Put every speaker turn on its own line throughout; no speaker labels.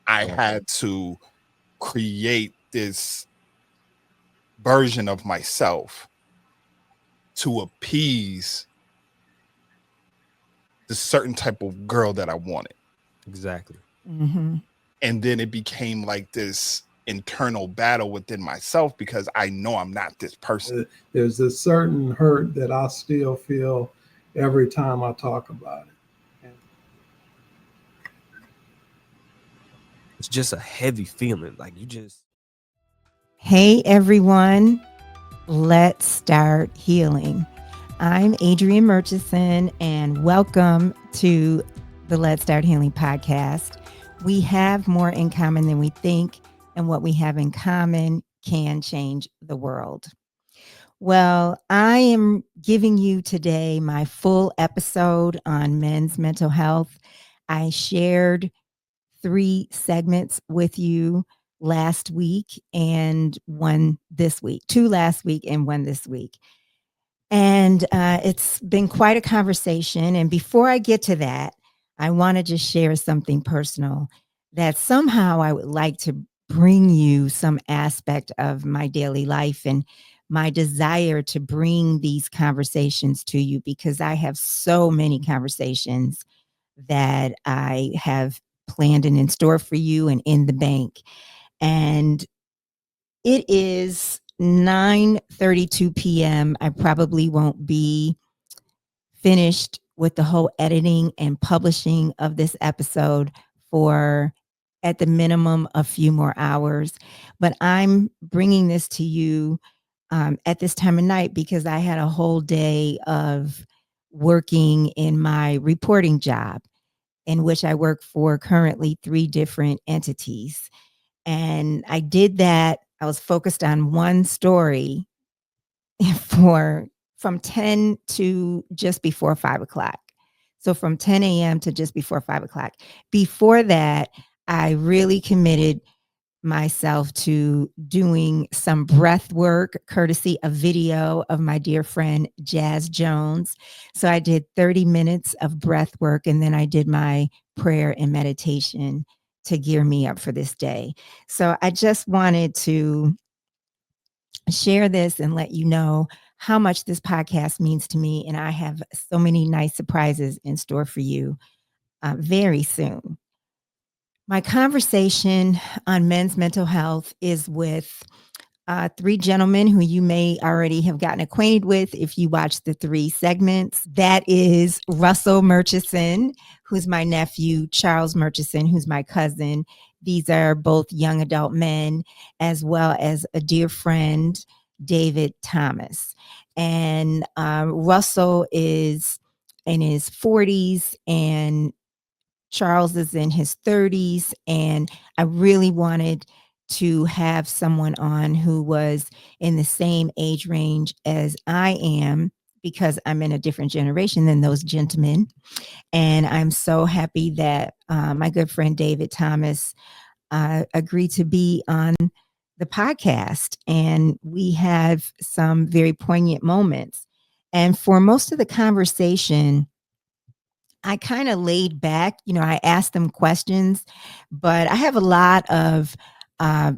I had to create this version of myself to appease the certain type of girl that I wanted.
Exactly.
Mm-hmm.
And then it became like this internal battle within myself because I know I'm not this person.
There's a certain hurt that I still feel every time I talk about it.
It's just a heavy feeling. Like you just.
Hey, everyone. Let's start healing. I'm Adrienne Murchison, and welcome to the Let's Start Healing podcast. We have more in common than we think, and what we have in common can change the world. Well, I am giving you today my full episode on men's mental health. I shared 3 segments with you last week and 1 this week, 2 last week and 1 this week. And it's been quite a conversation. And before I get to that, I want to just share something personal that somehow I would like to bring you some aspect of my daily life and my desire to bring these conversations to you, because I have so many conversations that I have planned and in store for you and in the bank. And it is 9:32 p.m. I probably won't be finished with the whole editing and publishing of this episode for at the minimum a few more hours. But I'm bringing this to you at this time of night because I had a whole day of working in my reporting job, in which I work for currently 3 different entities. And I did that. I was focused on one story from 10 to just before 5 o'clock. So from 10 a.m. to just before 5 o'clock. Before that, I really committed myself to doing some breath work, courtesy a video of my dear friend Jazz Jones. So I did 30 minutes of breath work, and then I did my prayer and meditation to gear me up for this day. So I just wanted to share this and let you know how much this podcast means to me. And I have so many nice surprises in store for you very soon. My conversation on men's mental health is with 3 gentlemen who you may already have gotten acquainted with if you watched the 3 segments. That is Russell Murchison, who's my nephew, Charles Murchison, who's my cousin. These are both young adult men, as well as a dear friend, David Thomas. And Russell is in his 40s and Charles is in his 30s, and I really wanted to have someone on who was in the same age range as I am, because I'm in a different generation than those gentlemen. And I'm so happy that my good friend David Thomas agreed to be on the podcast, and we have some very poignant moments. And for most of the conversation, I kind of laid back. I asked them questions, but I have a lot of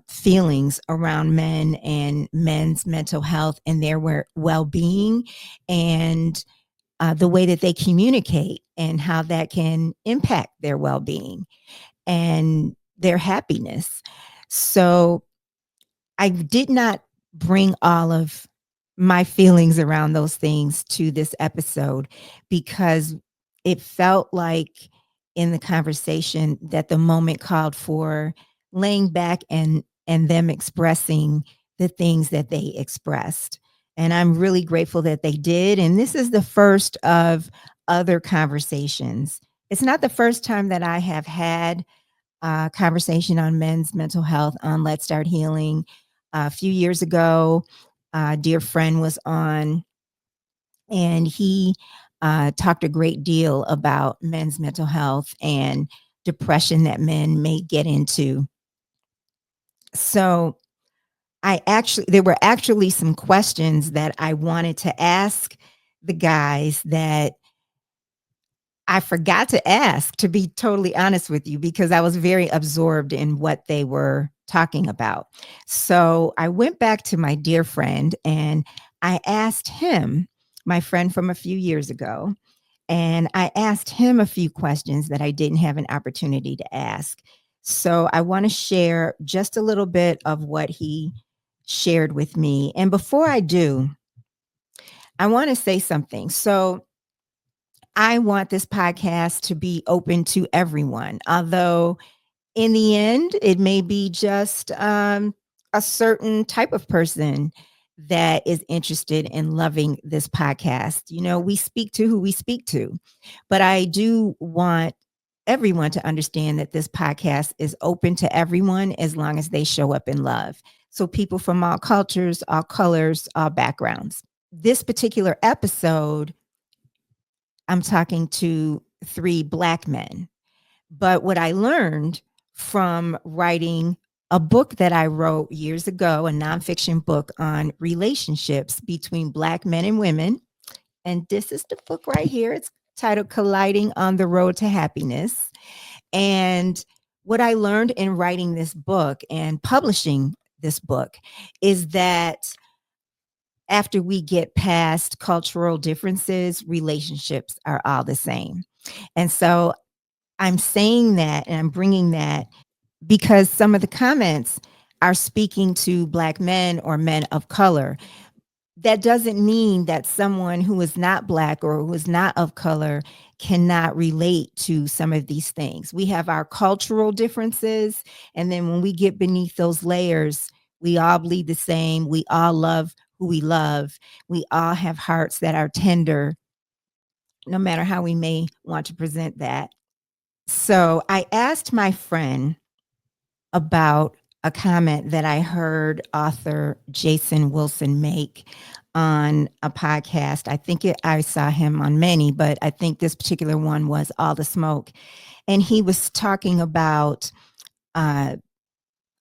feelings around men and men's mental health and their well-being, and the way that they communicate and how that can impact their well-being and their happiness. So I did not bring all of my feelings around those things to this episode, because it felt like in the conversation that the moment called for laying back and them expressing the things that they expressed. And I'm really grateful that they did. And this is the first of other conversations. It's not the first time that I have had a conversation on men's mental health on Let's Start Healing. A few years ago, a dear friend was on, and he talked a great deal about men's mental health and depression that men may get into. So there were actually some questions that I wanted to ask the guys that I forgot to ask, to be totally honest with you, because I was very absorbed in what they were talking about. So I went back to my dear friend and I asked him, my friend from a few years ago, and I asked him a few questions that I didn't have an opportunity to ask. So I want to share just a little bit of what he shared with me. And before I do, I want to say something. So I want this podcast to be open to everyone, although in the end, it may be just a certain type of person that is interested in loving this podcast. You know, we speak to who we speak to, but I do want everyone to understand that this podcast is open to everyone as long as they show up in love. So, people from all cultures, all colors, all backgrounds. This particular episode, I'm talking to 3 Black men. But what I learned from writing a book that I wrote years ago, a nonfiction book on relationships between Black men and women. And this is the book right here. It's titled Colliding on the Road to Happiness. And what I learned in writing this book and publishing this book is that after we get past cultural differences, relationships are all the same. And so I'm saying that and I'm bringing that because some of the comments are speaking to Black men or men of color. That doesn't mean that someone who is not Black or who is not of color cannot relate to some of these things. We have our cultural differences. And then when we get beneath those layers, we all bleed the same. We all love who we love. We all have hearts that are tender, no matter how we may want to present that. So I asked my friend about a comment that I heard author Jason Wilson make on a podcast. I saw him on many, but I think this particular one was All the Smoke. And he was talking about a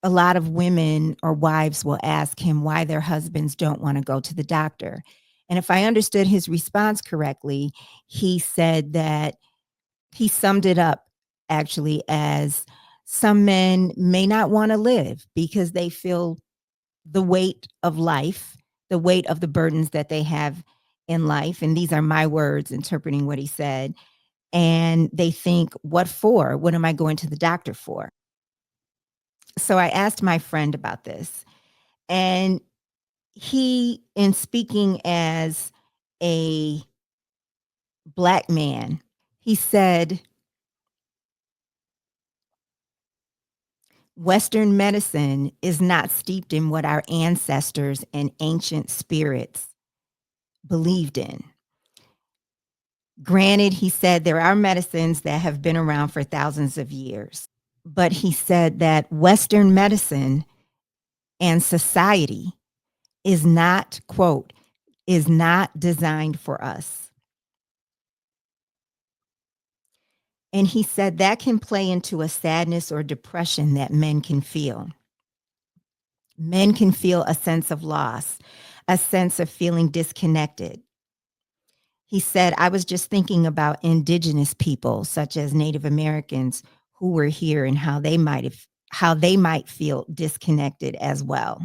lot of women or wives will ask him why their husbands don't want to go to the doctor. And if I understood his response correctly, he said that he summed it up actually as some men may not want to live because they feel the weight of life, the weight of the burdens that they have in life. And these are my words interpreting what he said. And they think, what for? What am I going to the doctor for? So I asked my friend about this. And he, in speaking as a Black man, he said, Western medicine is not steeped in what our ancestors and ancient spirits believed in. Granted, he said there are medicines that have been around for thousands of years, but he said that Western medicine and society is not, quote, is not designed for us. And he said that can play into a sadness or depression that men can feel. Men can feel a sense of loss, a sense of feeling disconnected. He said, I was just thinking about indigenous people, such as Native Americans, who were here and how they might feel disconnected as well.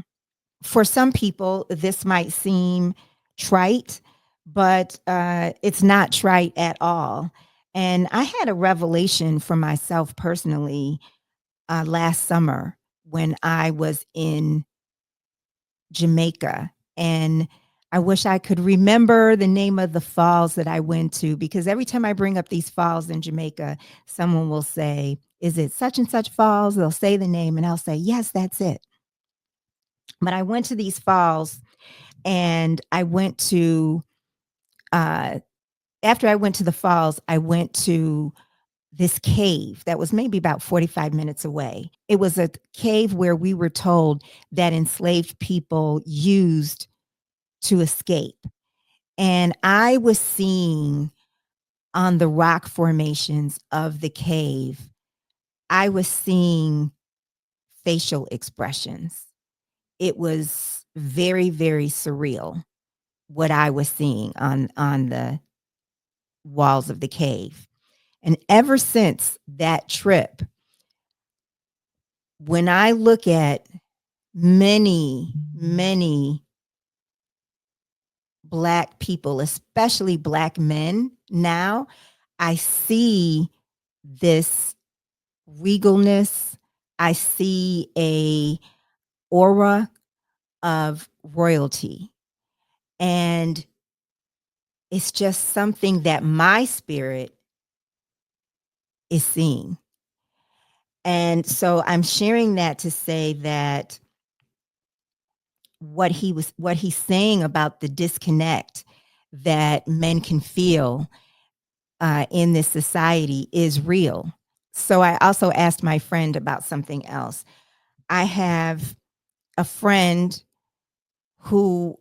For some people, this might seem trite, but it's not trite at all. And I had a revelation for myself personally last summer when I was in Jamaica. And I wish I could remember the name of the falls that I went to, because every time I bring up these falls in Jamaica, someone will say, is it such and such falls? They'll say the name and I'll say, yes, that's it. But I went to these falls and I went to, after I went to the falls, I went to this cave that was maybe about 45 minutes away. It was a cave where we were told that enslaved people used to escape. And I was seeing on the rock formations of the cave, I was seeing facial expressions. It was very, very surreal what I was seeing on the walls of the cave. And ever since that trip, when I look at many, many Black people, especially Black men now, I see this regalness. I see a aura of royalty. And it's just something that my spirit is seeing. And so I'm sharing that to say that what he's saying about the disconnect that men can feel in this society is real. So I also asked my friend about something else. I have a friend who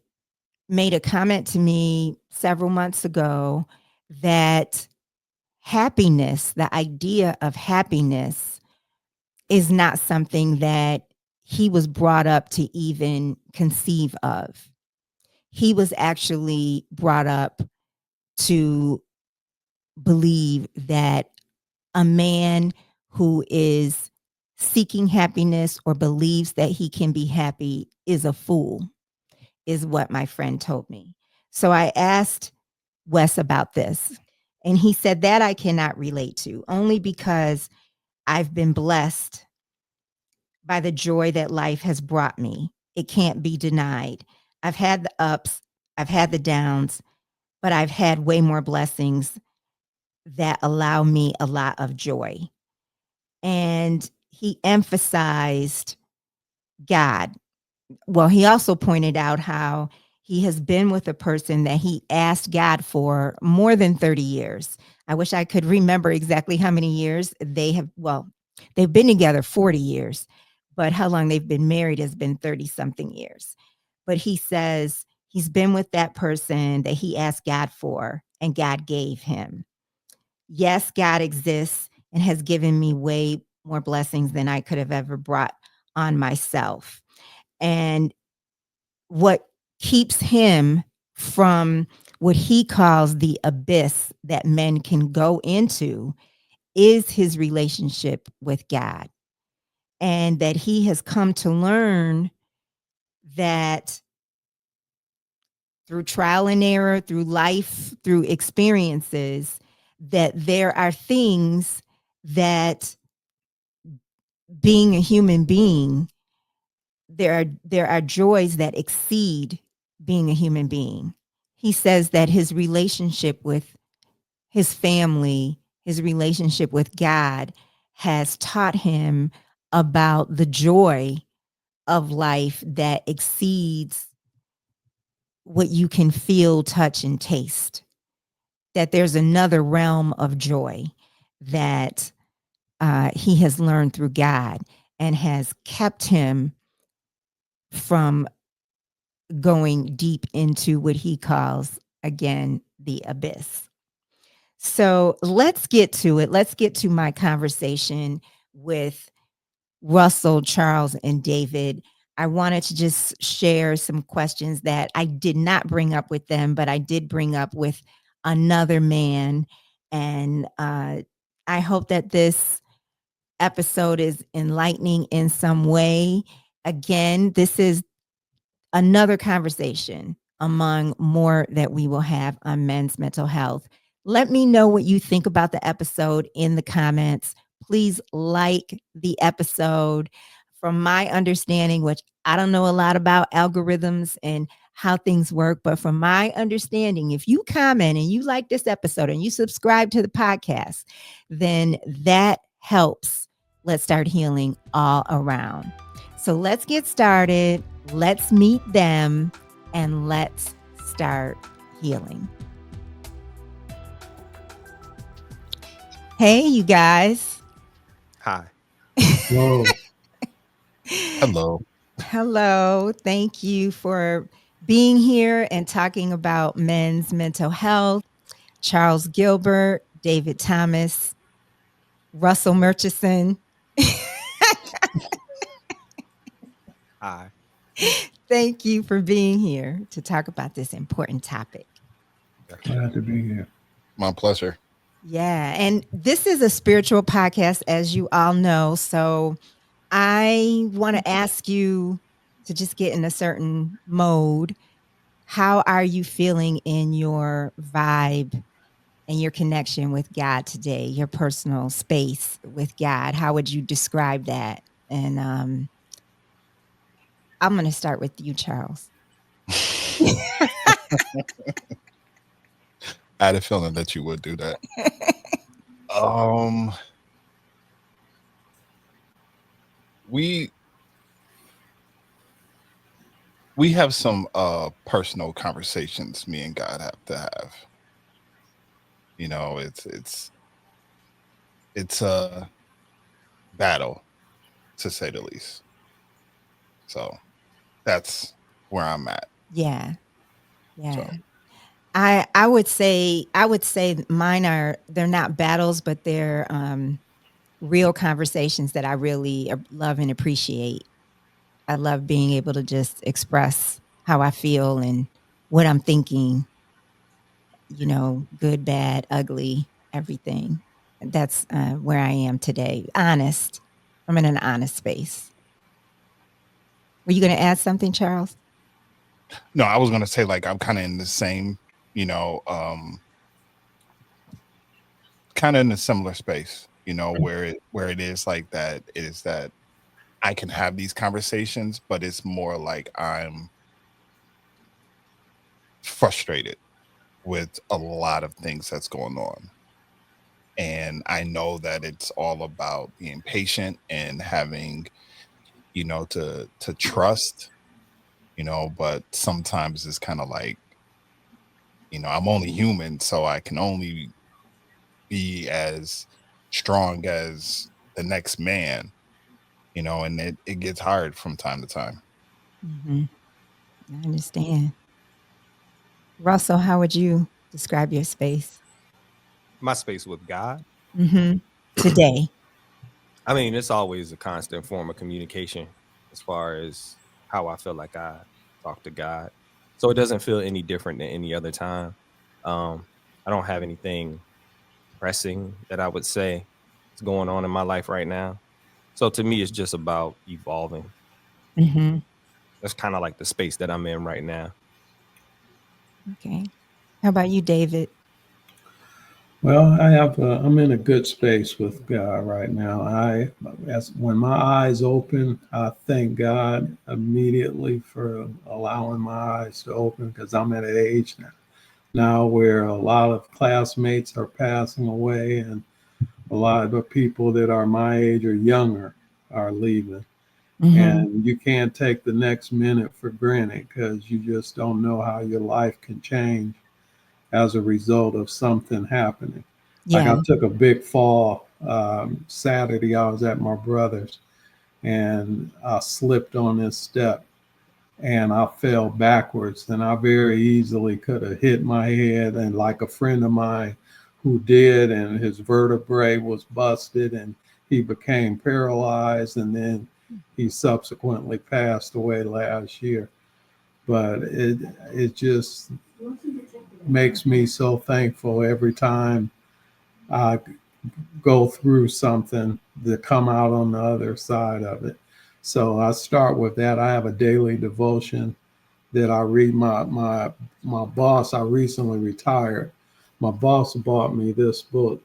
made a comment to me several months ago that happiness, the idea of happiness, is not something that he was brought up to even conceive of. He was actually brought up to believe that a man who is seeking happiness or believes that he can be happy is a fool, is what my friend told me. So I asked Wes about this, and he said that I cannot relate to, only because I've been blessed by the joy that life has brought me. It can't be denied. I've had the ups, I've had the downs, but I've had way more blessings that allow me a lot of joy. And he emphasized God. Well, he also pointed out how he has been with a person that he asked God for more than 30 years. I wish I could remember exactly how many years they have. Well, they've been together 40 years, but how long they've been married has been 30 something years. But he says he's been with that person that he asked God for, and God gave him. Yes, God exists and has given me way more blessings than I could have ever brought on myself. And what keeps him from what he calls the abyss that men can go into is his relationship with God. And that he has come to learn that through trial and error, through life, through experiences, that there are things that being a human being, there are joys that exceed being a human being. He says that his relationship with his family, his relationship with God has taught him about the joy of life that exceeds what you can feel, touch, and taste. That there's another realm of joy that he has learned through God and has kept him from going deep into what he calls, again, the abyss. So let's get to it. Let's get to my conversation with Russell, Charles, and David. I wanted to just share some questions that I did not bring up with them, but I did bring up with another man. And I hope that this episode is enlightening in some way. Again, this is another conversation among more that we will have on men's mental health. Let me know what you think about the episode in the comments. Please like the episode. From my understanding, which I don't know a lot about algorithms and how things work, but from my understanding, if you comment and you like this episode and you subscribe to the podcast, then that helps Let's Start Healing all around. So let's get started. Let's meet them and let's start healing. Hey, you guys.
Hi.
Whoa.
Hello.
Hello. Thank you for being here and talking about men's mental health. Charles Gilbert, David Thomas, Russell Murchison.
Hi.
Thank you for being here to talk about this important topic.
Glad to be here.
My pleasure.
Yeah. And this is a spiritual podcast, as you all know. So I want to ask you to just get in a certain mode. How are you feeling in your vibe and your connection with God today, your personal space with God? How would you describe that? And I'm going to start with you, Charles.
I had a feeling that you would do that. Um, we we have some personal conversations me and God have to have. You know, it's a battle to say the least. So that's where I'm at.
Yeah. Yeah.
So
I would say mine they're not battles, but they're real conversations that I really love and appreciate. I love being able to just express how I feel and what I'm thinking, good, bad, ugly, everything. That's where I am today. Honest. I'm in an honest space. Were you going to add something, Charles?
no, I was gonna say like I'm kind of in the same, you know, kind of in a similar space, where it is like that. It is that I can have these conversations, but it's more like I'm frustrated with a lot of things that's going on. And I know that it's all about being patient and having, to trust, but sometimes it's kind of like, I'm only human, so I can only be as strong as the next man, and it gets hard from time to time.
Hmm. I understand. Russell, how would you describe your space?
My space with God.
Hmm. Today.
I mean, it's always a constant form of communication as far as how I feel like I talk to God. So it doesn't feel any different than any other time. I don't have anything pressing that I would say is going on in my life right now. So to me, it's just about evolving.
Hmm.
That's kind of like the space that I'm in right now.
Okay. How about you, David?
Well, I'm in a good space with God right now. As when my eyes open, I thank God immediately for allowing my eyes to open because I'm at an age now where a lot of classmates are passing away and a lot of the people that are my age or younger are leaving.
Hmm.
And you can't take the next minute for granted because you just don't know how your life can change as a result of something happening. Like
Yeah.
I took a big fall Saturday. I was at my brother's and I slipped on this step and I fell backwards. And I very easily could have hit my head. And like a friend of mine who did, and his vertebrae was busted and he became paralyzed. And then he subsequently passed away last year. But it just makes me so thankful every time I go through something to come out on the other side of it. So I start with that. I have a daily devotion that I read. My boss, I recently retired. My boss bought me this book.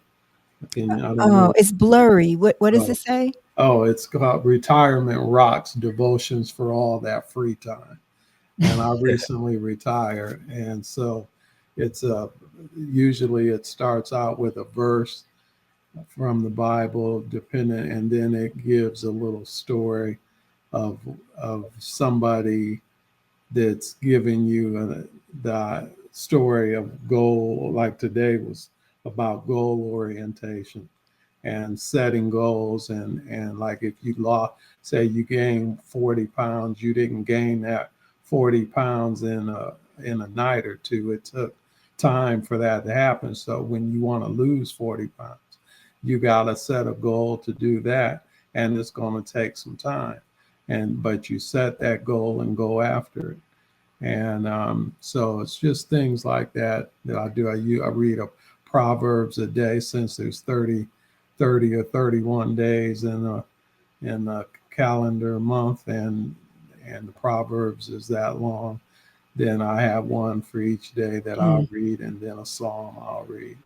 And I don't
Oh,
know.
it's blurry. What does
Oh,
it say?
it's called Retirement Rocks Devotions for All That Free Time. And I recently retired. And so it's usually it starts out with a verse from the Bible, depending, and then it gives a little story of somebody that's giving you the story of goal. Like today was about goal orientation and setting goals, and like if you lost, say you gained 40 pounds, you didn't gain that 40 pounds in a night or two. It took time for that to happen. So when you want to lose 40 pounds, you got to set a goal to do that, and it's going to take some time. And but you set that goal and go after it. And so it's just things like that that I do. I read a proverbs a day, since there's 30 or 31 days in a calendar month, and the proverbs is that long. Then I have one for each day that I'll read, and then a psalm I'll read.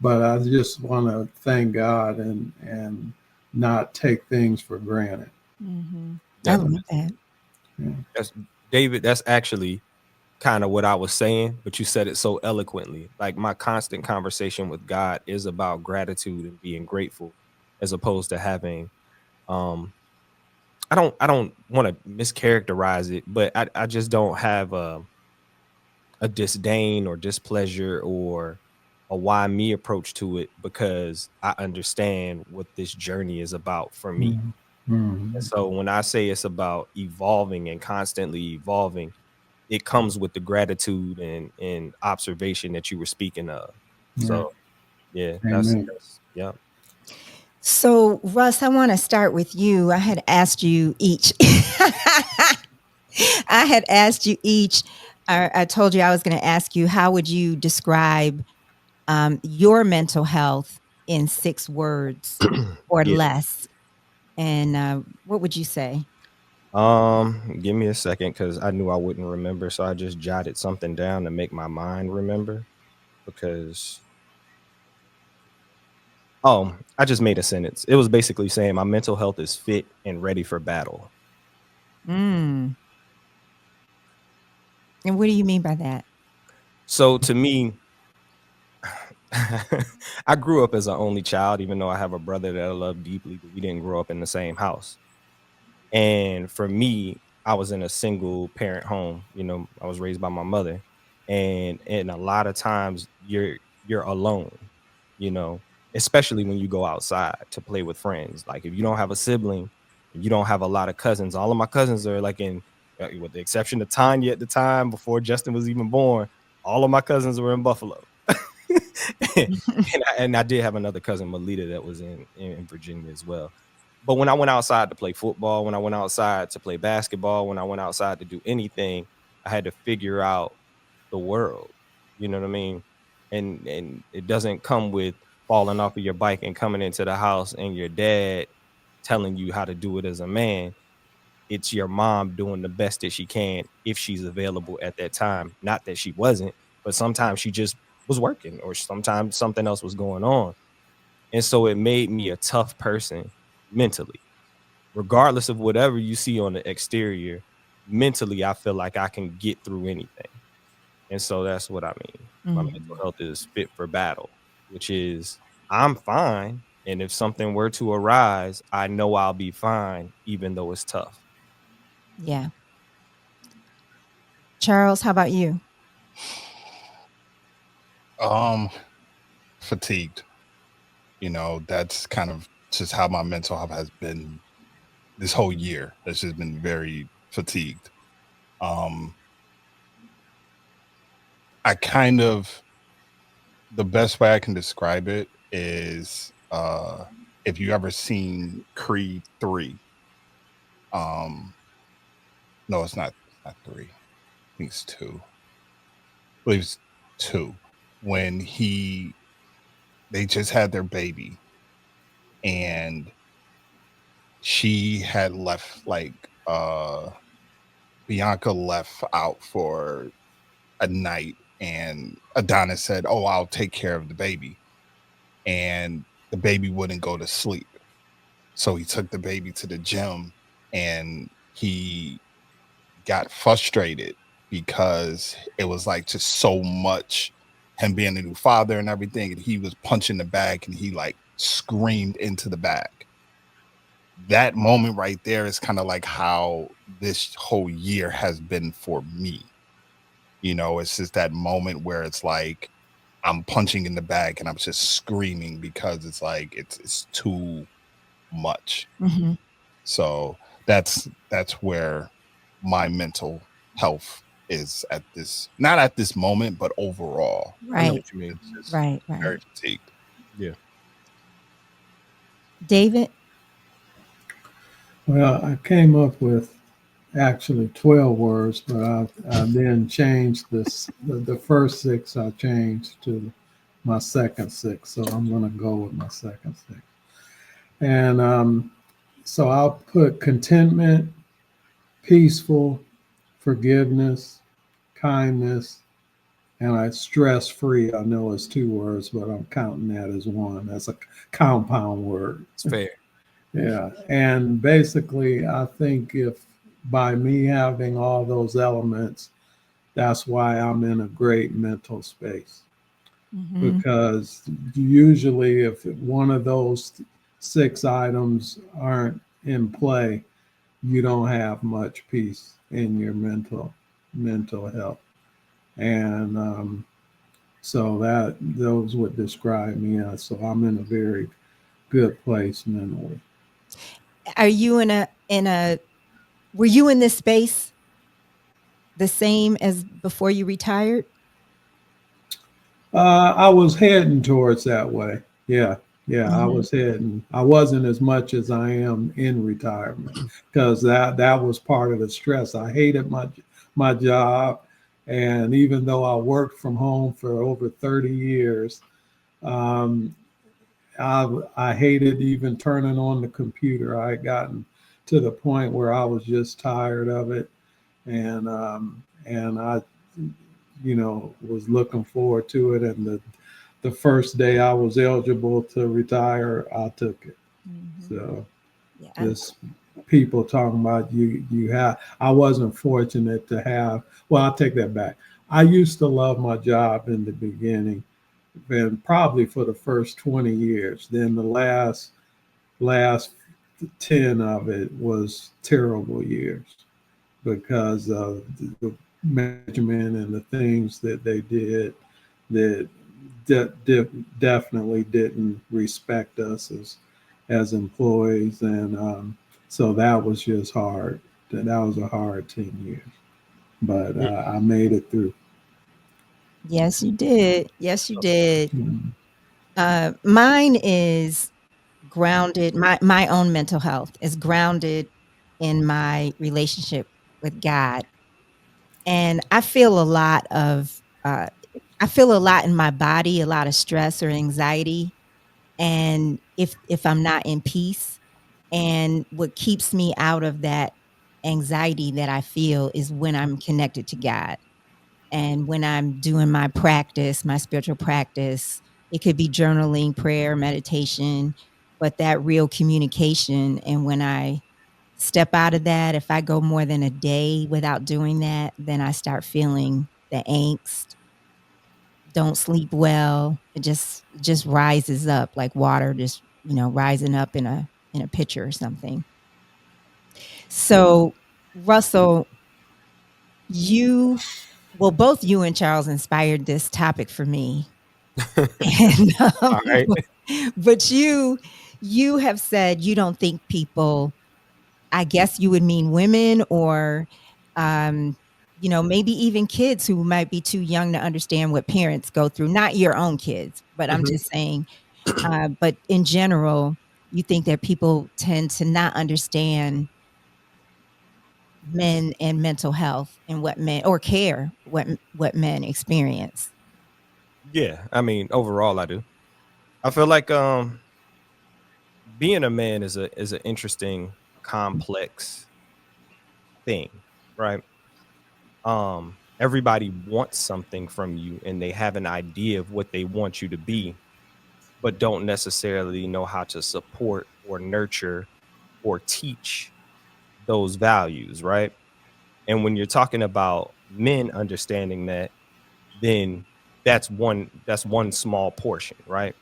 But I just want to thank God and not take things for granted.
I love that.
Yeah.
That's David. That's actually kind of what I was saying, but you said it so eloquently. Like, my constant conversation with God is about gratitude and being grateful, as opposed to having I don't want to mischaracterize it, but I just don't have a disdain or displeasure or a why me approach to it, because I understand what this journey is about for me. And so when I say it's about evolving and constantly evolving, it comes with the gratitude and observation that you were speaking of. So yeah, that's yeah.
So, Russ, I want to start with you. I had asked you each. I told you I was going to ask you, how would you describe your mental health in 6 words or
Yeah.
less? And what would you say?
Give me a second, because I knew I wouldn't remember, so I just jotted something down to make my mind remember. Because I just made a sentence. It was basically saying my mental health is fit and ready for battle.
And what do you mean by that?
So to me, I grew up as an only child, even though I have a brother that I love deeply, but we didn't grow up in the same house. And for me, I was in a single parent home. I was raised by my mother, and a lot of times you're alone, you know, especially when you go outside to play with friends. Like, if you don't have a sibling, you don't have a lot of cousins. All of my cousins are like with the exception of Tanya at the time, before Justin was even born, all of my cousins were in Buffalo. and I did have another cousin, Melita, that was in Virginia as well. But when I went outside to play football, when I went outside to play basketball, when I went outside to do anything, I had to figure out the world. You know what I mean? And it doesn't come with falling off of your bike and coming into the house and your dad telling you how to do it as a man. It's your mom doing the best that she can, if she's available at that time. Not that she wasn't, but sometimes she just was working, or sometimes something else was going on. And so it made me a tough person mentally. Regardless of whatever you see on the exterior, mentally, I feel like I can get through anything. And so that's what I mean. My mental health is fit for battle, which is I'm fine. And if something were to arise, I know I'll be fine, even though it's tough.
Yeah. Charles, how about you?
Fatigued. That's kind of just how my mental health has been this whole year. It's just been very fatigued. I kind of, the best way I can describe it is, if you ever seen Creed 3. No, it's not 3. I think it's 2. I believe it's 2. When they just had their baby, and she had left, like, Bianca left out for a night, and Adonis said, "Oh, I'll take care of the baby." And the baby wouldn't go to sleep. So he took the baby to the gym, and he got frustrated because it was like just so much, him being a new father and everything. And he was punching the bag, and he like screamed into the bag. That moment right there is kind of like how this whole year has been for me. It's just that moment where it's like I'm punching in the bag and I'm just screaming, because it's like it's too much. So that's where my mental health is at this, not at this moment, but overall.
I know
Right.
what you mean.
It's just
Right.
very fatigued.
Yeah.
David?
Well, I came up with actually 12 words, but I then changed the first 6. I changed to my second six. So I'm going to go with my second six. And so I'll put contentment, peaceful, forgiveness, kindness, and I stress free. I know it's two words, but I'm counting that as one. That's a compound word.
It's fair.
Yeah. And basically, I think if by me having all those elements, that's why I'm in a great mental space.
Mhm.
Because usually, if one of those six items aren't in play, you don't have much peace in your mental health. And so that those would describe me as. So I'm in a very good place mentally.
Are you in a were you in this space the same as before you retired?
I was heading towards that way. Yeah, yeah, I
Mhm.
was heading. I wasn't as much as I am in retirement because that was part of the stress. I hated my job, and even though I worked from home for over 30 years, um, I hated even turning on the computer. I had gotten to the point where I was just tired of it, and I, was looking forward to it. And the first day I was eligible to retire, I took it.
Mhm.
So
Yeah.
just people talking about you have. I wasn't fortunate to have. Well, I'll take that back. I used to love my job in the beginning, and probably for the first 20 years. Then the last 10 of it was terrible years because of the management and the things that they did that definitely didn't respect us as employees, and so that was just hard. That was a hard 10 years, but
Yeah.
I made it through.
Yes, you did. Yes, you did.
Mm.
Mine is grounded. My own mental health is grounded in my relationship with God, and I feel a lot in my body, a lot of stress or anxiety, and if I'm not in peace, and what keeps me out of that anxiety that I feel is when I'm connected to God. And when I'm doing my practice, my spiritual practice, it could be journaling, prayer, meditation, but that real communication. And when I step out of that, if I go more than a day without doing that, then I start feeling the angst, don't sleep well. It just rises up like water just, rising up in a pitcher or something. So, Russell, you well, both you and Charles inspired this topic for me. And,
All right.
but you have said you don't think people, I guess you would mean women or, um, maybe even kids who might be too young to understand what parents go through, not your own kids, but I'm
Mhm.
just saying, but in general, you think that people tend to not understand men and mental health and what men or care what men experience.
Yeah, I mean, overall, I do. I feel like being a man is an interesting, complex thing, right? Everybody wants something from you, and they have an idea of what they want you to be, but don't necessarily know how to support or nurture or teach those values, right? And when you're talking about men understanding that, then that's one small portion, right?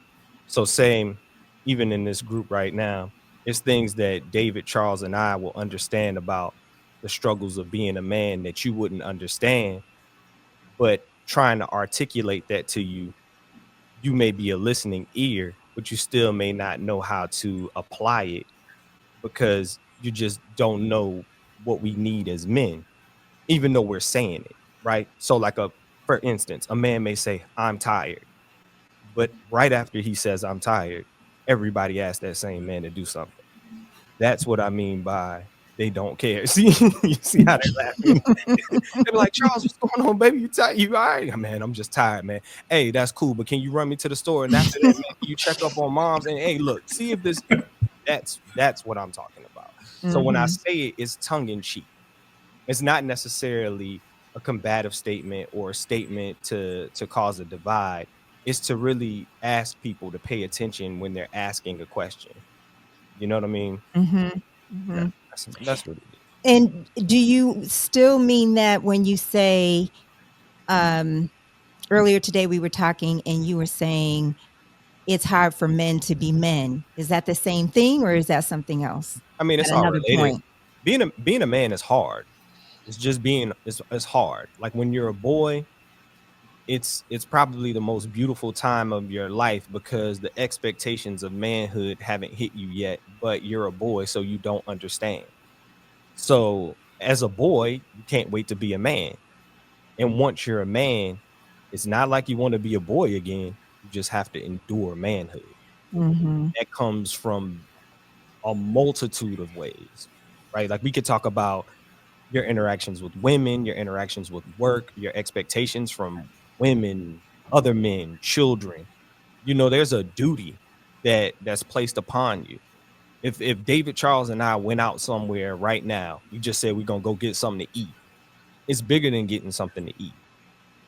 So same, even in this group right now, it's things that David, Charles, and I will understand about the struggles of being a man that you wouldn't understand, but trying to articulate that to you, you may be a listening ear, but you still may not know how to apply it because you just don't know what we need as men, even though we're saying it, right? So, like for instance, a man may say, "I'm tired," but right after he says, "I'm tired," everybody asks that same man to do something. That's what I mean by they don't care. See, you see how they laughing? They be like, Charles, what's going on, baby? You tired? You all right? Man, I'm just tired, man. Hey, that's cool, but can you run me to the store? And after that, man, you check up on moms and hey, look, see if this. That's what I'm talking about. So when I say it, it's tongue in cheek. It's not necessarily a combative statement or a statement to cause a divide. It's to really ask people to pay attention when they're asking a question. You know what I mean? Yeah, that's what it is.
And do you still mean that when you say, earlier today we were talking and you were saying it's hard for men to be men? Is that the same thing or is that something else?
I mean, it's
At
all
another
related.
point.
Being a man is hard. It's just it's hard. Like when you're a boy, it's probably the most beautiful time of your life because the expectations of manhood haven't hit you yet, but you're a boy, so you don't understand. So as a boy, you can't wait to be a man. And once you're a man, it's not like you want to be a boy again. You just have to endure manhood. That comes from a multitude of ways, right? Like we could talk about your interactions with women, your interactions with work, your expectations from women, other men, children. You know, there's a duty that's placed upon you. If David Charles and I went out somewhere right now, you just said we're gonna go get something to eat. It's bigger than getting something to eat.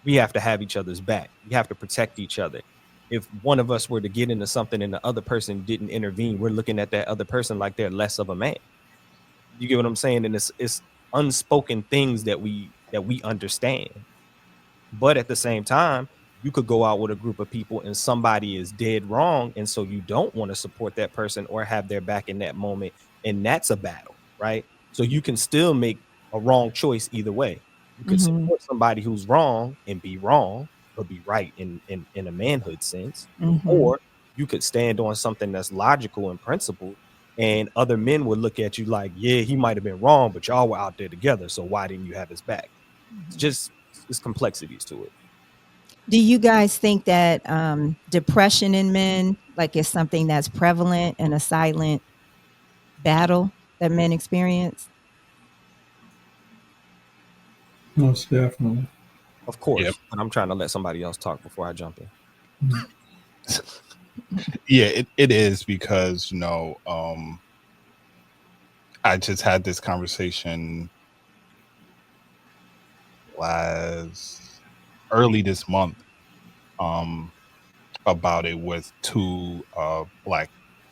We have to have each other's back. We have to protect each other. If one of us were to get into something and the other person didn't intervene, we're looking at that other person like they're less of a man. You get what I'm saying? And it's unspoken things that we understand. But at the same time, you could go out with a group of people and somebody is dead wrong. And so you don't want to support that person or have their back in that moment. And that's a battle, right? So you can still make a wrong choice either way. You could support somebody who's wrong and be wrong, but be right in a manhood sense. Or you could stand on something that's logical and principled. And other men would look at you like, yeah, he might have been wrong, but y'all were out there together. So why didn't you have his back? It's just it's complexities to it.
Do you guys think that depression in men like is something that's prevalent and a silent battle that men experience?
Most definitely.
Of course,
Yep.
but I'm trying to let somebody else talk before I jump in.
Yeah, it is because I just had this conversation early this month about it with two black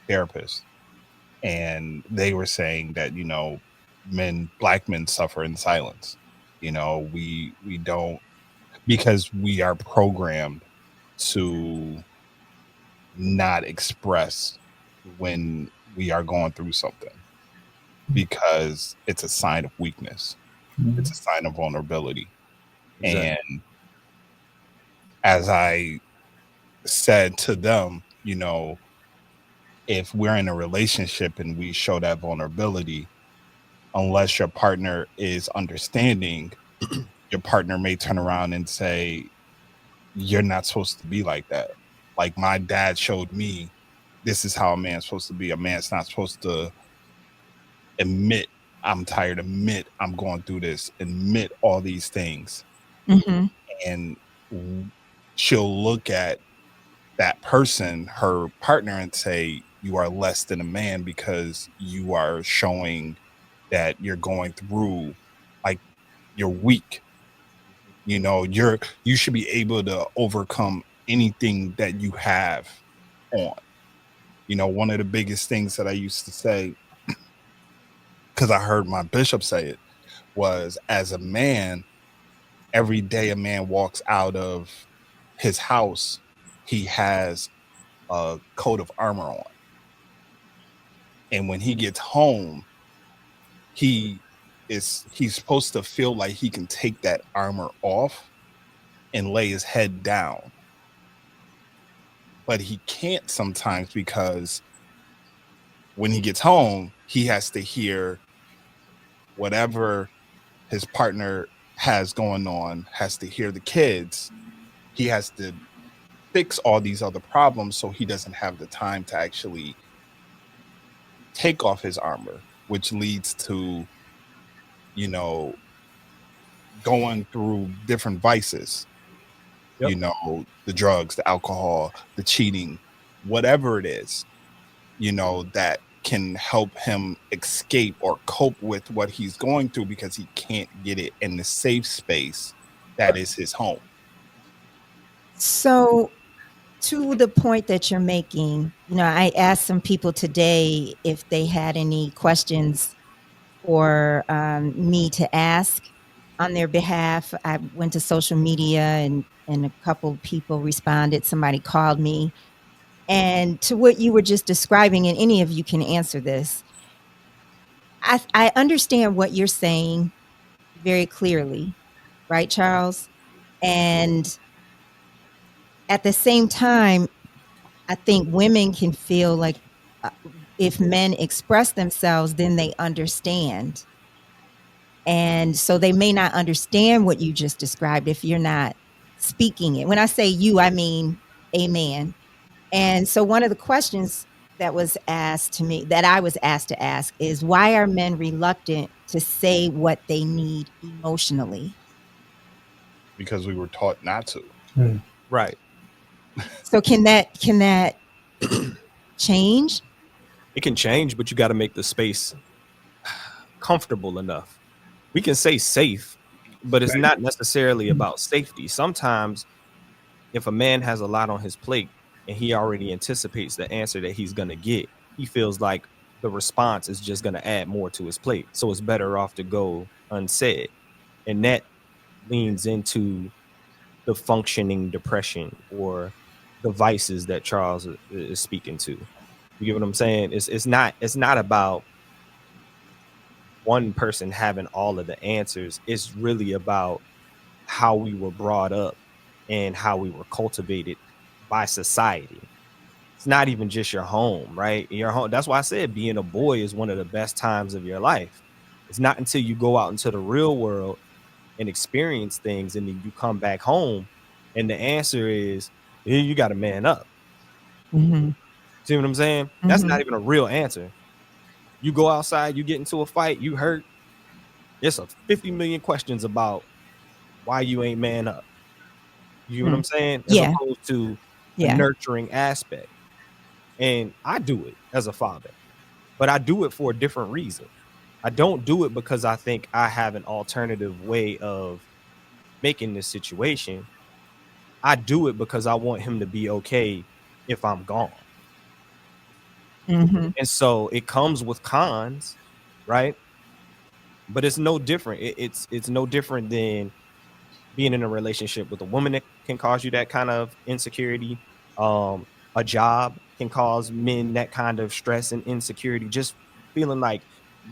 therapists, and they were saying that black men suffer in silence. We don't, because we are programmed to not express when we are going through something because it's a sign of weakness. It's a sign of vulnerability.
Exactly.
And as I said to them, if we're in a relationship and we show that vulnerability, unless your partner is understanding, your partner may turn around and say, you're not supposed to be like that. Like my dad showed me, this is how a man's supposed to be. A man's not supposed to admit I'm tired, admit I'm going through this, admit all these things. And she'll look at that person, her partner, and say, you are less than a man because you are showing that you're going through, like, you're weak. You should be able to overcome anything that you have on. One of the biggest things that I used to say, because I heard my bishop say it, was as a man, every day a man walks out of his house, he has a coat of armor on. And when he gets home, he's supposed to feel like he can take that armor off and lay his head down. But he can't sometimes because when he gets home, he has to hear whatever his partner has going on, has to hear the kids. He has to fix all these other problems, so he doesn't have the time to actually take off his armor which leads to, you know, going through different vices,
Yep.
the drugs, the alcohol, the cheating, whatever it is, that can help him escape or cope with what he's going through because he can't get it in the safe space that is his home.
So, to the point that you're making, I asked some people today if they had any questions for me to ask on their behalf. I went to social media and a couple people responded. Somebody called me. And to what you were just describing, and any of you can answer this, I understand what you're saying very clearly, right, Charles? And at the same time, I think women can feel like uh, if men express themselves, then they understand. And so they may not understand what you just described if you're not speaking it. When I say you, I mean a man. And so one of the questions that was asked to me, that I was asked to ask, is why are men reluctant to say what they need emotionally?
Because we were taught not to.
Right.
So can that change?
It can change, but you got to make the space comfortable enough. We can say safe, but it's not necessarily about safety. Sometimes if a man has a lot on his plate and he already anticipates the answer that he's going to get, he feels like the response is just going to add more to his plate. So it's better off to go unsaid. And that leans into the functioning depression or the vices that Charles is speaking to. You get what I'm saying? It's not about one person having all of the answers. It's really about how we were brought up and how we were cultivated by society. It's not even just your home, right? Your home. That's why I said being a boy is one of the best times of your life. It's not until you go out into the real world and experience things and then you come back home and the answer is you got to man up.
Mm-hmm.
See what I'm saying? That's not even a real answer. You go outside, you get into a fight, you hurt. It's a 50 million questions about why you ain't man up. You know what I'm saying? As
Yeah.
opposed to a
Yeah.
nurturing aspect. And I do it as a father, but I do it for a different reason. I don't do it because I think I have an alternative way of making this situation. I do it because I want him to be okay if I'm gone.
Mm-hmm.
And so it comes with cons, right? But it's no different. It's no different than being in a relationship with a woman that can cause you that kind of insecurity. A job can cause men that kind of stress and insecurity. Just feeling like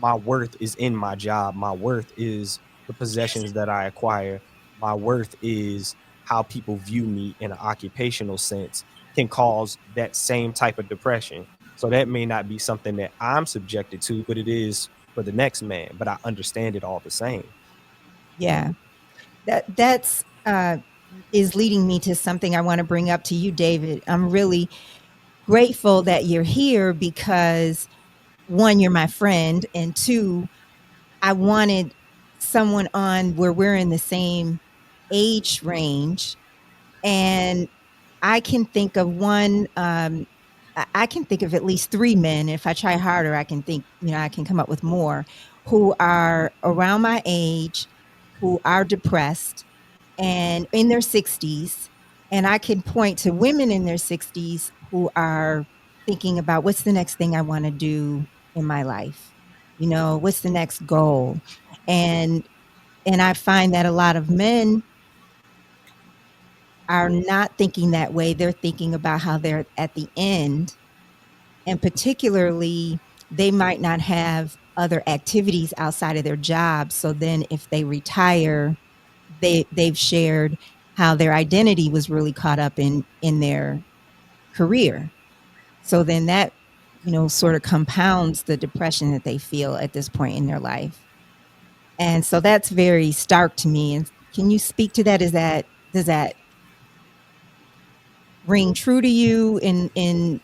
my worth is in my job. My worth is the possessions that I acquire. My worth is how people view me in an occupational sense can cause that same type of depression. So that may not be something that I'm subjected to, but it is for the next man. But I understand it all the same.
Yeah. That's is leading me to something I want to bring up to you, David. I'm really grateful that you're here because one, you're my friend, and two, I wanted someone on where we're in the same age range. And I can think of one, I can think of at least three men. If I try harder, I can think, I can come up with more who are around my age, who are depressed and in their 60s. And I can point to women in their 60s who are thinking about what's the next thing I want to do in my life? What's the next goal? And I find that a lot of men are not thinking that way. They're thinking about how they're at the end. And particularly, they might not have other activities outside of their job. So then if they retire, they've shared how their identity was really caught up in their career. So then that, sort of compounds the depression that they feel at this point in their life. And so that's very stark to me. And can you speak to that? Does that ring true to you in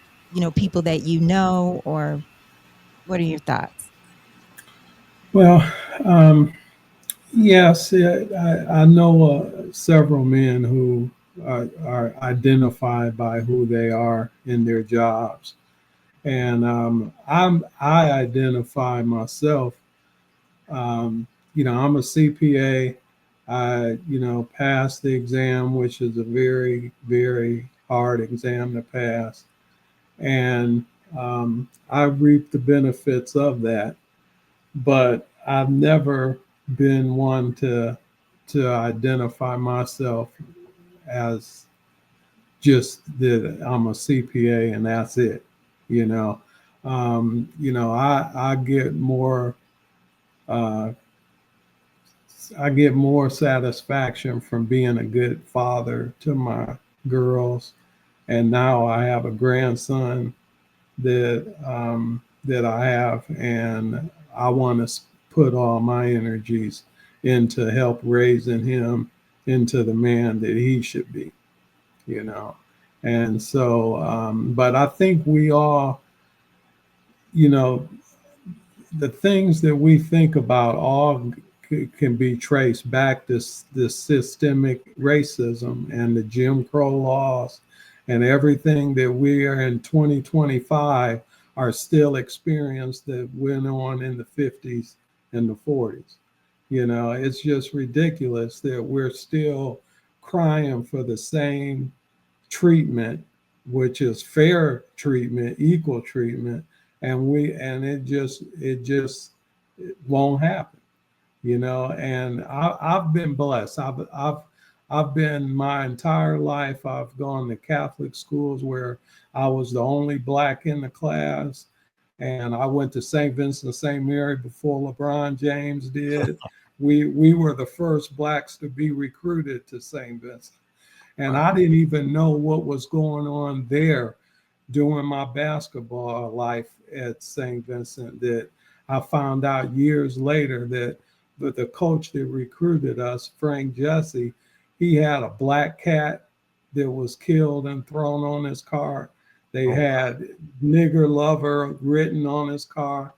people that or what are your thoughts?
Well, um, yes, I know several men who are identified by who they are in their jobs, and I identify myself. Um, I'm a CPA. I passed the exam, which is a very very hard exam to pass, and I reap the benefits of that. But I've never been one to identify myself as just that I'm a CPA and that's it. You know, I get more uh, satisfaction from being a good father to my girls, and now I have a grandson that I have, and I want to put all my energies into help raising him into the man that he should be, you know. And so, but I think we all, you know, the things that we think about all can be traced back to this systemic racism and the Jim Crow laws and everything that we are in 2025 are still experienced that went on in the 50s and the 40s. It's just ridiculous that we're still crying for the same treatment, which is fair treatment, equal treatment, and it just it won't happen, And I've been blessed. I've been my entire life. I've gone to Catholic schools where I was the only black in the class, and I went to St. Vincent St. Mary before LeBron James did. We were the first blacks to be recruited to St. Vincent, and I didn't even know what was going on there during my basketball life at St. Vincent. That I found out years later that the coach that recruited us, Frank Jesse, he had a black cat that was killed and thrown on his car. They had nigger lover written on his car,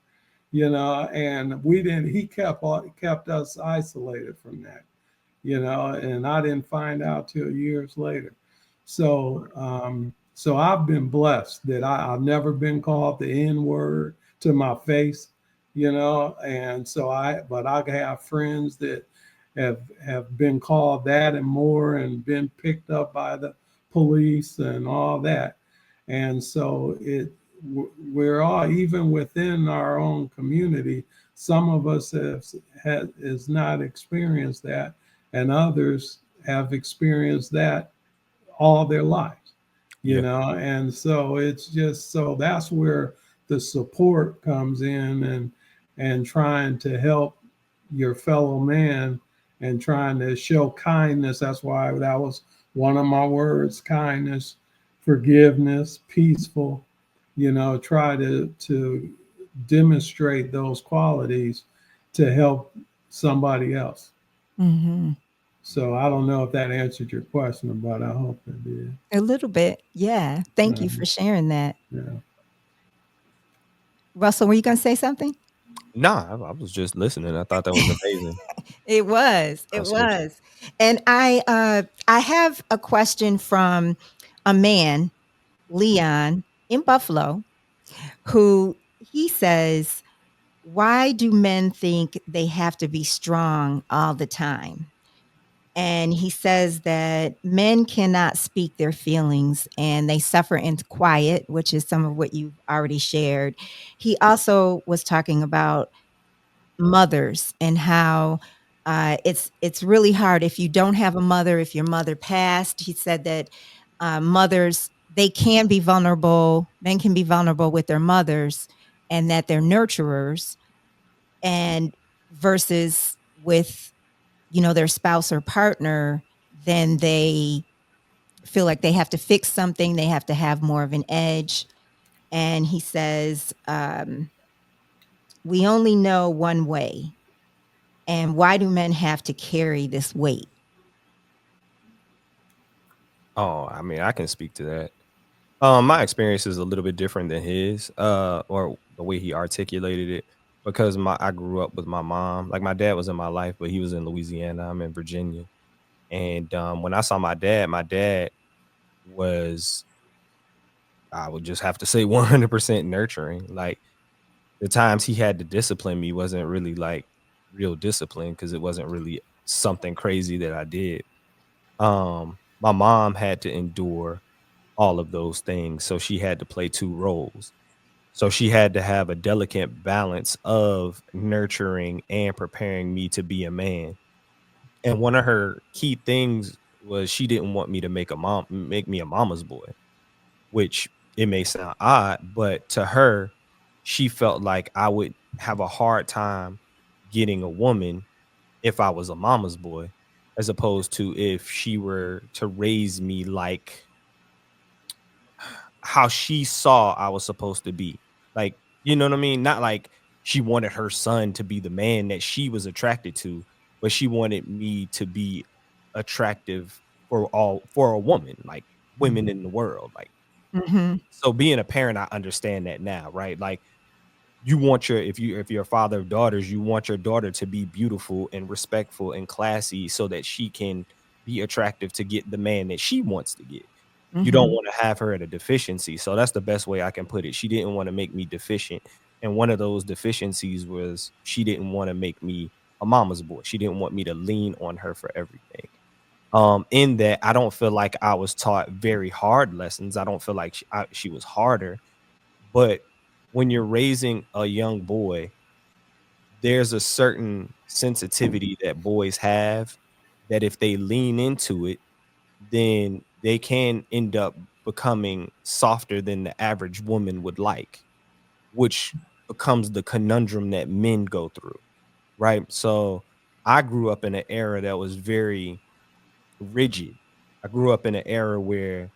and we didn't. He kept us isolated from that, and I didn't find out till years later. So I've been blessed that I've never been called the N word to my face, and but I have friends that have been called that and more, and been picked up by the police and all that, and so we're all, even within our own community, some of us has not experienced that, and others have experienced that all their lives,
Yeah.
and so it's just, so that's where the support comes in, and trying to help your fellow man, and trying to show kindness. That's why that was one of my words: kindness, forgiveness, peaceful, try to demonstrate those qualities to help somebody else.
Hmm.
So I don't know if that answered your question, but I hope it did.
A little bit. Yeah. Thank you
Uh,
for sharing that.
yeah.
Russell, were you going to say something?
Nah, I was just listening. I thought that was amazing.
It was. It
Conversation.
was. And I have a question from a man, Leon, in Buffalo, who he says, "Why do men think they have to be strong all the time?" And he says that men cannot speak their feelings and they suffer in quiet, which is some of what you've already shared. He also was talking about mothers and how it's really hard if you don't have a mother, if your mother passed. He said that mothers, they can be vulnerable, men can be vulnerable with their mothers, and that they're nurturers, and versus with their spouse or partner, then they feel like they have to fix something, they have to have more of an edge. And he says, we only know one way. And why do men have to carry this weight?
Oh, I mean, I can speak to that. My experience is a little bit different than his, or the way he articulated it. because I grew up with my mom. Like my dad was in my life, but he was in Louisiana. I'm in Virginia. And when I saw my dad was, I would just have to say 100% nurturing. Like the times he had to discipline me wasn't really like real discipline because it wasn't really something crazy that I did. My mom had to endure all of those things, so she had to play two roles. So she had to have a delicate balance of nurturing and preparing me to be a man. And one of her key things was she didn't want me to make me a mama's boy, which it may sound odd, but to her, she felt like I would have a hard time getting a woman if I was a mama's boy, as opposed to if she were to raise me like how she saw I was supposed to be. Like, you know what I mean? Not like she wanted her son to be the man that she was attracted to, but she wanted me to be attractive for a woman, like women in the world. Like,
Mhm.
so being a parent, I understand that now, right? Like you want your if you're a father of daughters, you want your daughter to be beautiful and respectful and classy so that she can be attractive to get the man that she wants to get. You don't
Mhm.
want to have her at a deficiency. So that's the best way I can put it. She didn't want to make me deficient. And one of those deficiencies was she didn't want to make me a mama's boy. She didn't want me to lean on her for everything. In that I don't feel like I was taught very hard lessons. I don't feel like she was harder, but when you're raising a young boy, there's a certain sensitivity that boys have that if they lean into it, then they can end up becoming softer than the average woman would like, which becomes the conundrum that men go through, right? So I grew up in an era that was very rigid. I grew up in an era where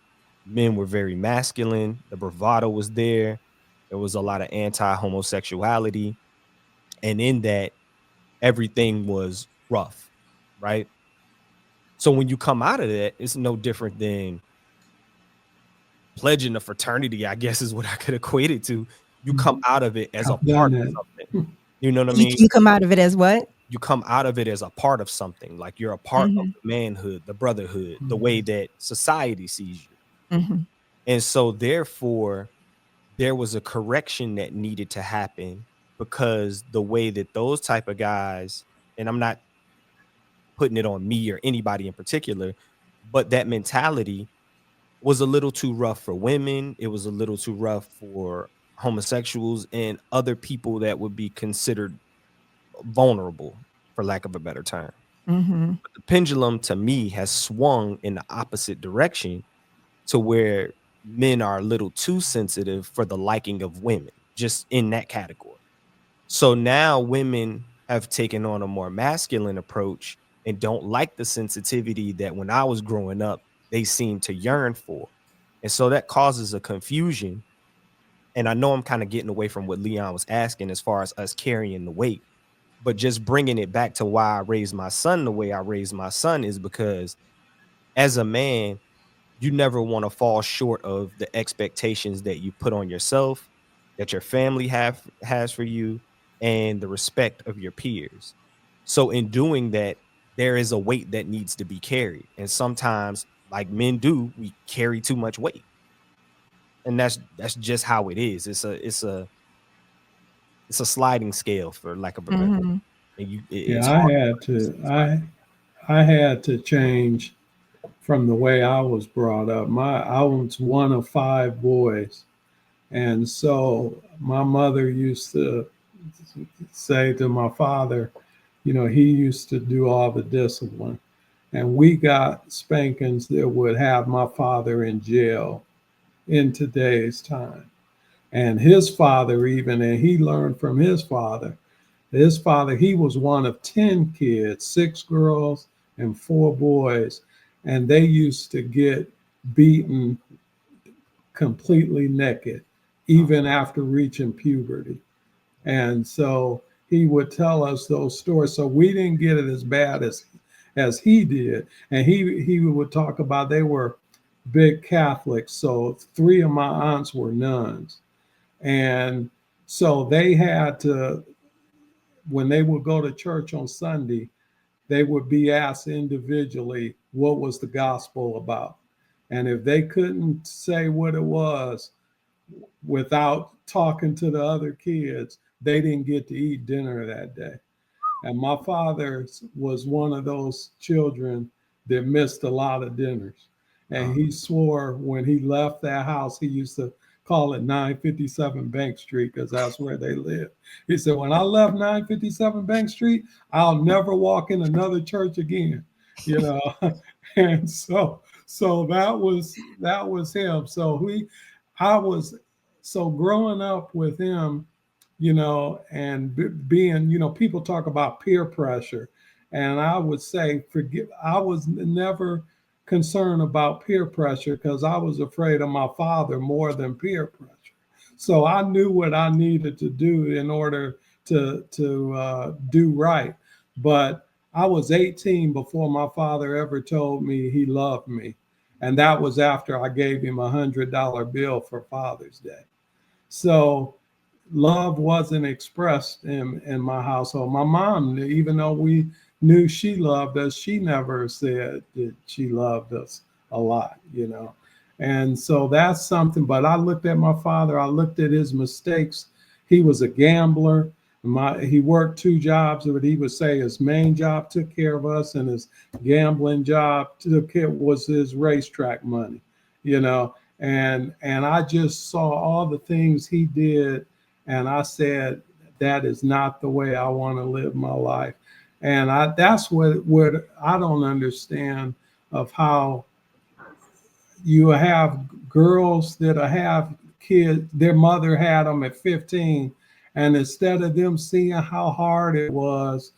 men were very masculine, the bravado was there. There was a lot of anti-homosexuality, and in that everything was rough, right? So when you come out of that, it's no different than pledging a fraternity, I guess is what I could equate it to. You come
Mhm.
out of it as a
I've done
part of
that.
something. You know what I
You
mean?
you come out of it as what?
You come out of it as a part of something. Like you're a part of
Mhm.
the manhood, the brotherhood, the way
Mhm.
that society sees you.
Mhm.
And so therefore, there was a correction that needed to happen because the way that those type of guys, and I'm not putting it on me or anybody in particular, but that mentality was a little too rough for women. It was a little too rough for homosexuals and other people that would be considered vulnerable, for lack of a better term.
Mhm.
But the pendulum to me has swung in the opposite direction to where men are a little too sensitive for the liking of women, just in that category. So now women have taken on a more masculine approach and don't like the sensitivity that when I was growing up, they seemed to yearn for. And so that causes a confusion. And I know I'm kind of getting away from what Leon was asking as far as us carrying the weight, but just bringing it back to why I raised my son the way I raised my son is because as a man, you never want to fall short of the expectations that you put on yourself, that your family has for you, and the respect of your peers. So in doing that, there is a weight that needs to be carried. And sometimes, like men do, we carry too much weight. And that's just how it is. It's a sliding scale for lack of a better.
Mhm.
And
Yeah,
it's hard.
I had to change from the way I was brought up. I was one of five boys, and so my mother used to say to my father, he used to do all the discipline, and we got spankings that would have my father in jail in today's time. And his father, even, and he learned from his father. His father, he was one of 10 kids, six girls and four boys, and they used to get beaten completely naked, even after reaching puberty. And so he would tell us those stories. So we didn't get it as bad as he did. And he would talk about they were big Catholics. So three of my aunts were nuns. And so they had to when they would go to church on Sunday, they would be asked individually what was the gospel about. And if they couldn't say what it was without talking to the other kids, they didn't get to eat dinner that day. And my father was one of those children that missed a lot of dinners. And he swore when he left that house, he used to call it 957 Bank Street because that's where they lived. He said, when I left 957 Bank Street, I'll never walk in another church again, you know. And so that was him. I was so growing up with him, you know, and being, you know, people talk about peer pressure. And I would say, I was never concerned about peer pressure because I was afraid of my father more than peer pressure. So I knew what I needed to do in order to do right. But I was 18 before my father ever told me he loved me. And that was after I gave him $100 bill for Father's Day. So love wasn't expressed in my household. My mom, even though we knew she loved us, she never said that she loved us a lot, you know. And so that's something. But I looked at my father, I looked at his mistakes. He was a gambler. He worked two jobs, but he would say his main job took care of us, and his gambling job was his racetrack money, you know. And I just saw all the things he did, and I said, that is not the way I want to live my life. And that's what I don't understand of how you have girls that have kids, their mother had them at 15, and instead of them seeing how hard it was,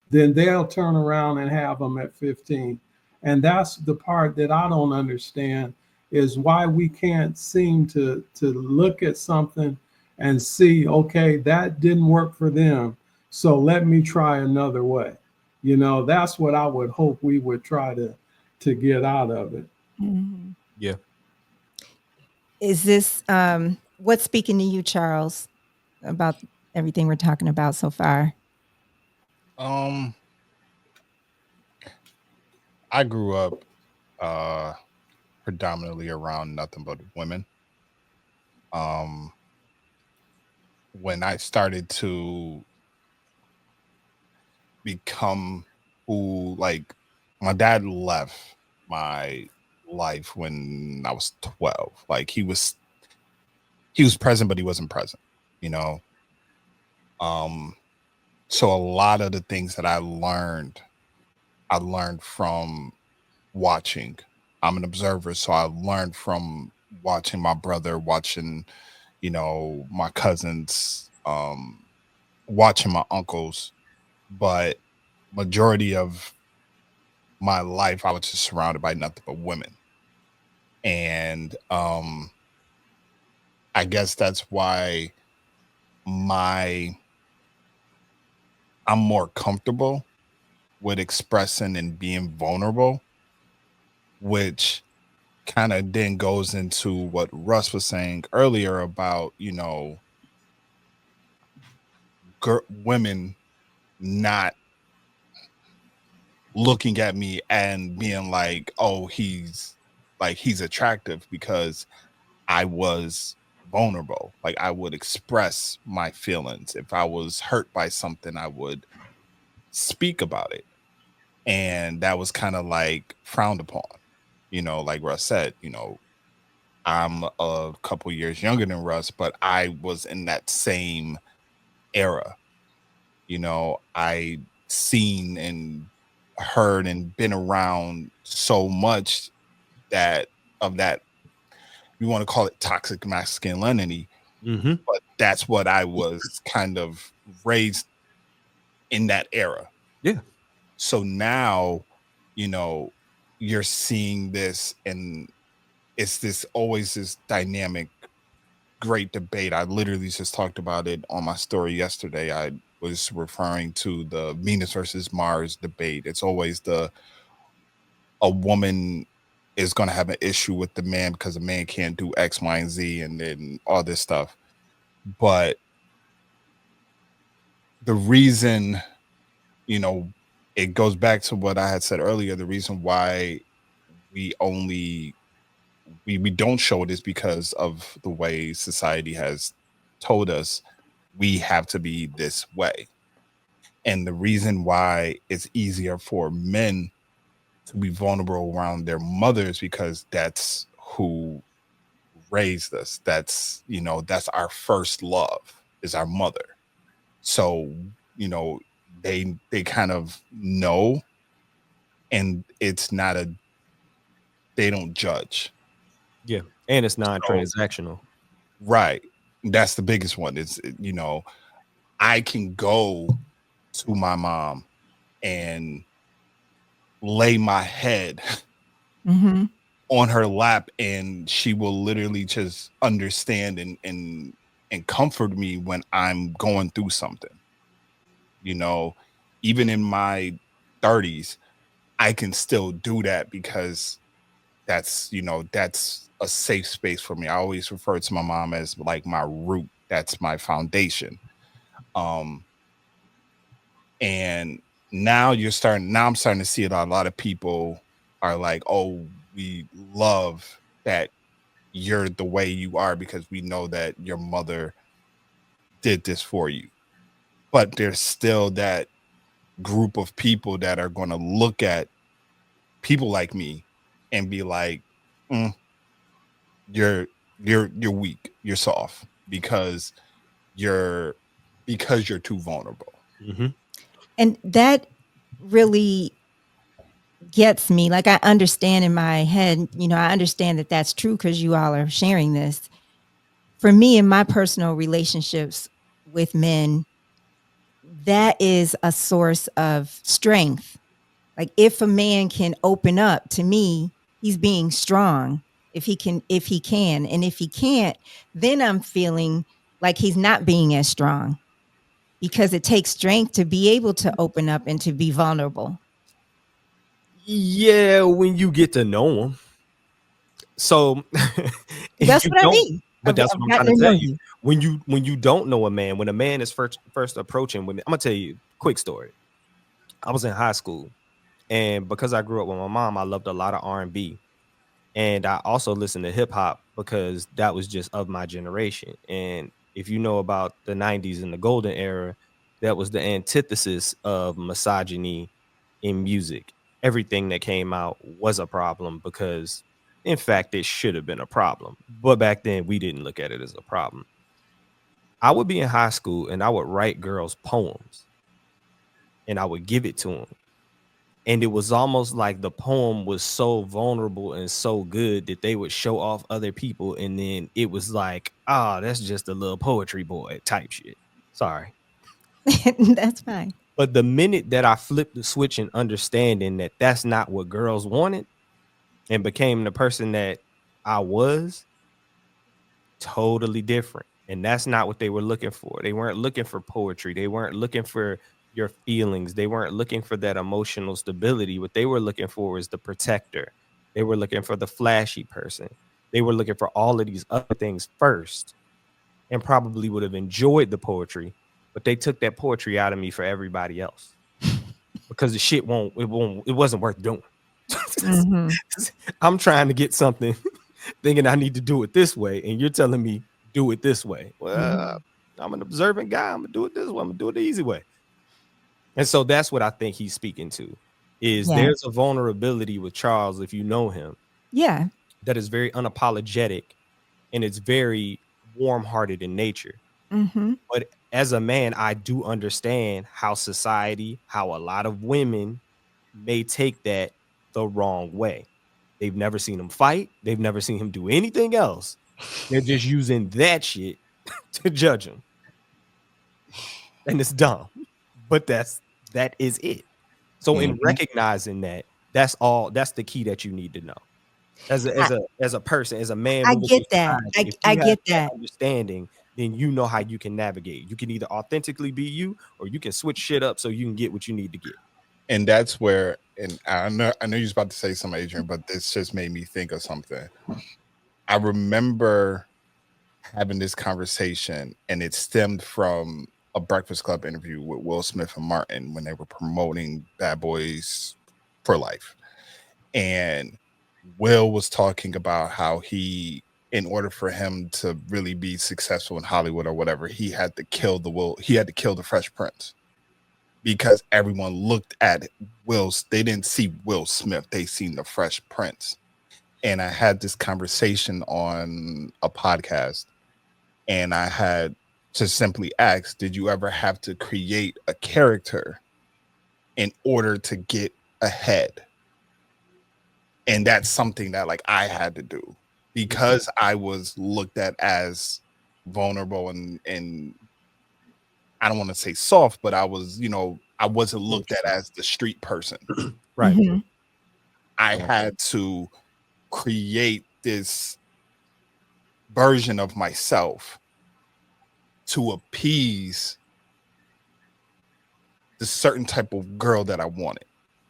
then they'll turn around and have them at 15. And that's the part that I don't understand, is why we can't seem to look at something and see, okay, that didn't work for them, so let me try another way. You know, that's what I would hope we would try to get out of it.
Mhm.
Yeah.
Is this what's speaking to you, Charles, about everything we're talking about so far?
I grew up predominantly around nothing but women. Um, when I started to become who, like, my dad left my life when I was 12. Like, he was present, but he wasn't present, you know. Um, so a lot of the things that I learned from watching. I'm an observer, so I learned from watching my brother, watching, you know, my cousins, watching my uncles. But majority of my life, I was just surrounded by nothing but women. And I guess that's why my I'm more comfortable with expressing and being vulnerable, which kind of then goes into what Russ was saying earlier about, you know, women not looking at me and being like, oh, he's attractive because I was vulnerable. Like, I would express my feelings. If I was hurt by something, I would speak about it. And that was kind of like frowned upon. You know, like Russ said, you know, I'm a couple years younger than Russ, but I was in that same era. You know, I seen and heard and been around so much that of that, you want to call it toxic masculinity,
Mm-hmm.
but that's what I was kind of raised in that era.
Yeah.
So now, you know, you're seeing this, and it's this always this dynamic, great debate. I literally just talked about it on my story yesterday. I was referring to the Venus versus Mars debate. It's always a woman is going to have an issue with the man because a man can't do X, Y, and Z, and then all this stuff. But the reason, you know, it goes back to what I had said earlier. The reason why we only we don't show it is because of the way society has told us we have to be this way. And the reason why it's easier for men to be vulnerable around their mothers because that's who raised us. That's, you know, that's our first love is our mother. So, you know, they kind of know, and it's not a they don't judge.
Yeah, and it's
So,
non-transactional.
right. That's the biggest one. It's, you know, I can go to my mom and lay my head
Mm-hmm.
on her lap, and she will literally just understand and comfort me when I'm going through something. You know, even in my 30s, I can still do that because that's, you know, that's a safe space for me. I always refer to my mom as like my root. That's my foundation. Um, and now I'm starting to see it. A lot of people are like, oh, we love that you're the way you are because we know that your mother did this for you. But there's still that group of people that are going to look at people like me and be like, "Mm, you're you're weak, you're soft because you're you're too vulnerable."
Mm-hmm.
And that really gets me. Like, I understand in my head, I understand that that's true because you all are sharing this. For me, in my personal relationships with men, that is a source of strength. Like, if a man can open up to me, he's being strong. If he can, and if he can't, then I'm feeling like he's not being as strong, because it takes strength to be able to open up and to be vulnerable.
Yeah, when you get to know them. So if
That's
you
what I
don't,
mean.
but that's
I've
what I'm
gotten
trying
to
to
know
tell you.
you.
When you don't know a man, when a man is first approaching women, I'm gonna tell you a quick story. I was in high school, and because I grew up with my mom, I loved a lot of R&B. And I also listened to hip hop because that was just of my generation. And if you know about the 90s and the golden era, that was the antithesis of misogyny in music. Everything that came out was a problem because, in fact, it should have been a problem. But back then, we didn't look at it as a problem. I would be in high school and I would write girls poems and I would give it to them, and it was almost like the poem was so vulnerable and so good that they would show off other people, and then it was like, ah, that's just a little poetry boy type shit. Sorry.
That's fine.
But the minute that I flipped the switch and understanding that that's not what girls wanted and became the person that I was, totally different. And that's not what they were looking for. They weren't looking for poetry. They weren't looking for your feelings. They weren't looking for that emotional stability. What they were looking for is the protector. They were looking for the flashy person. They were looking for all of these other things first, and probably would have enjoyed the poetry, but they took that poetry out of me for everybody else because the shit it wasn't worth doing.
Hmm.
I'm trying to get something thinking I need to do it this way, and you're telling me do it this way. Well, I'm an observant guy. I'm gonna do it this way. I'm gonna do it the easy way. And so that's what I think he's speaking to. Is
Yeah.
there's a vulnerability with Charles, if you know him,
Yeah.
that is very unapologetic and it's very warm-hearted in nature.
Hmm.
But as a man, I do understand how society, how a lot of women may take that the wrong way. They've never seen him fight. They've never seen him do anything else. They're just using that shit to judge him. And it's dumb. But that is it. So in
Mhm.
recognizing that, that's the key that you need to know.
I,
As a person, as a man
I
moving through
get that.
society,
I,
if
I
you have
get
that
that.
understanding, then you know how you can navigate. You can either authentically be you, or you can switch shit up so you can get what you need to get.
And that's where, and I know you was about to say something, Adrian, but this just made me think of something. I remember having this conversation, and it stemmed from a Breakfast Club interview with Will Smith and Martin when they were promoting Bad Boys for Life. And Will was talking about how in order for him to really be successful in Hollywood or whatever, he had to kill the Fresh Prince, because everyone looked at they didn't see Will Smith, they seen the Fresh Prince. And I had this conversation on a podcast, and I had to simply ask, did you ever have to create a character in order to get ahead? And that's something that like I had to do, because I was looked at as vulnerable and I don't want to say soft, but I was, I wasn't looked at as the street person.
Right.
Mhm.
I had to create this version of myself to appease the certain type of girl that I wanted.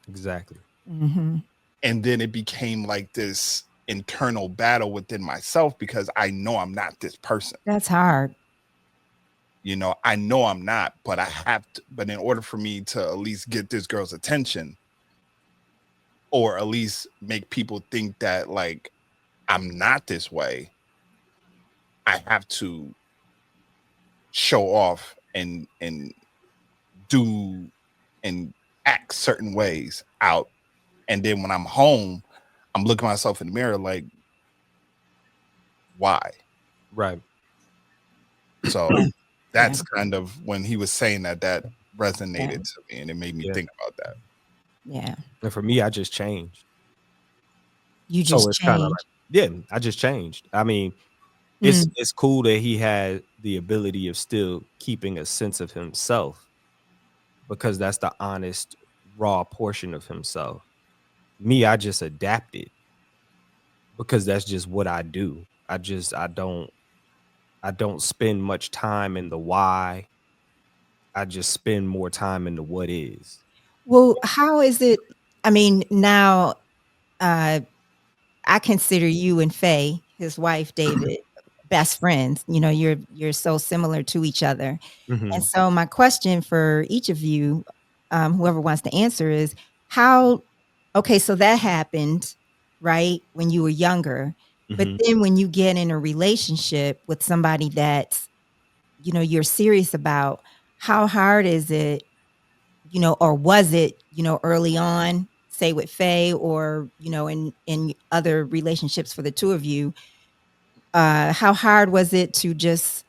Exactly.
Mhm.
And then it became like this internal battle within myself, because I know I'm not this person.
That's hard.
I know I'm not, but I have to. But in order for me to at least get this girl's attention, or at least make people think that like I'm not this way, I have to show off and do and act certain ways out. And then when I'm home, I'm looking at myself in the mirror like, why?
Right.
So that's kind of when he was saying that resonated to me, and it made me think about that.
Yeah.
And for me, I just changed.
You
So
just
it's kind of
changed.
like, I just changed. I mean, it's cool that he had the ability of still keeping a sense of himself, because that's the honest, raw portion of himself. Me, I just adapted, because that's just what I do. I don't spend much time in the why. I just spend more time in the what is.
Well, how is it? I mean, now I consider you and Faye, his wife, David, best friends. You're so similar to each other. And so my question for each of you, whoever wants to answer, is okay, so that happened, right, when you were younger. But then when you get in a relationship with somebody that's, you're serious about, how hard is it, or was it, early on, say with Faye, or, in other relationships for the two of you, how hard was it to just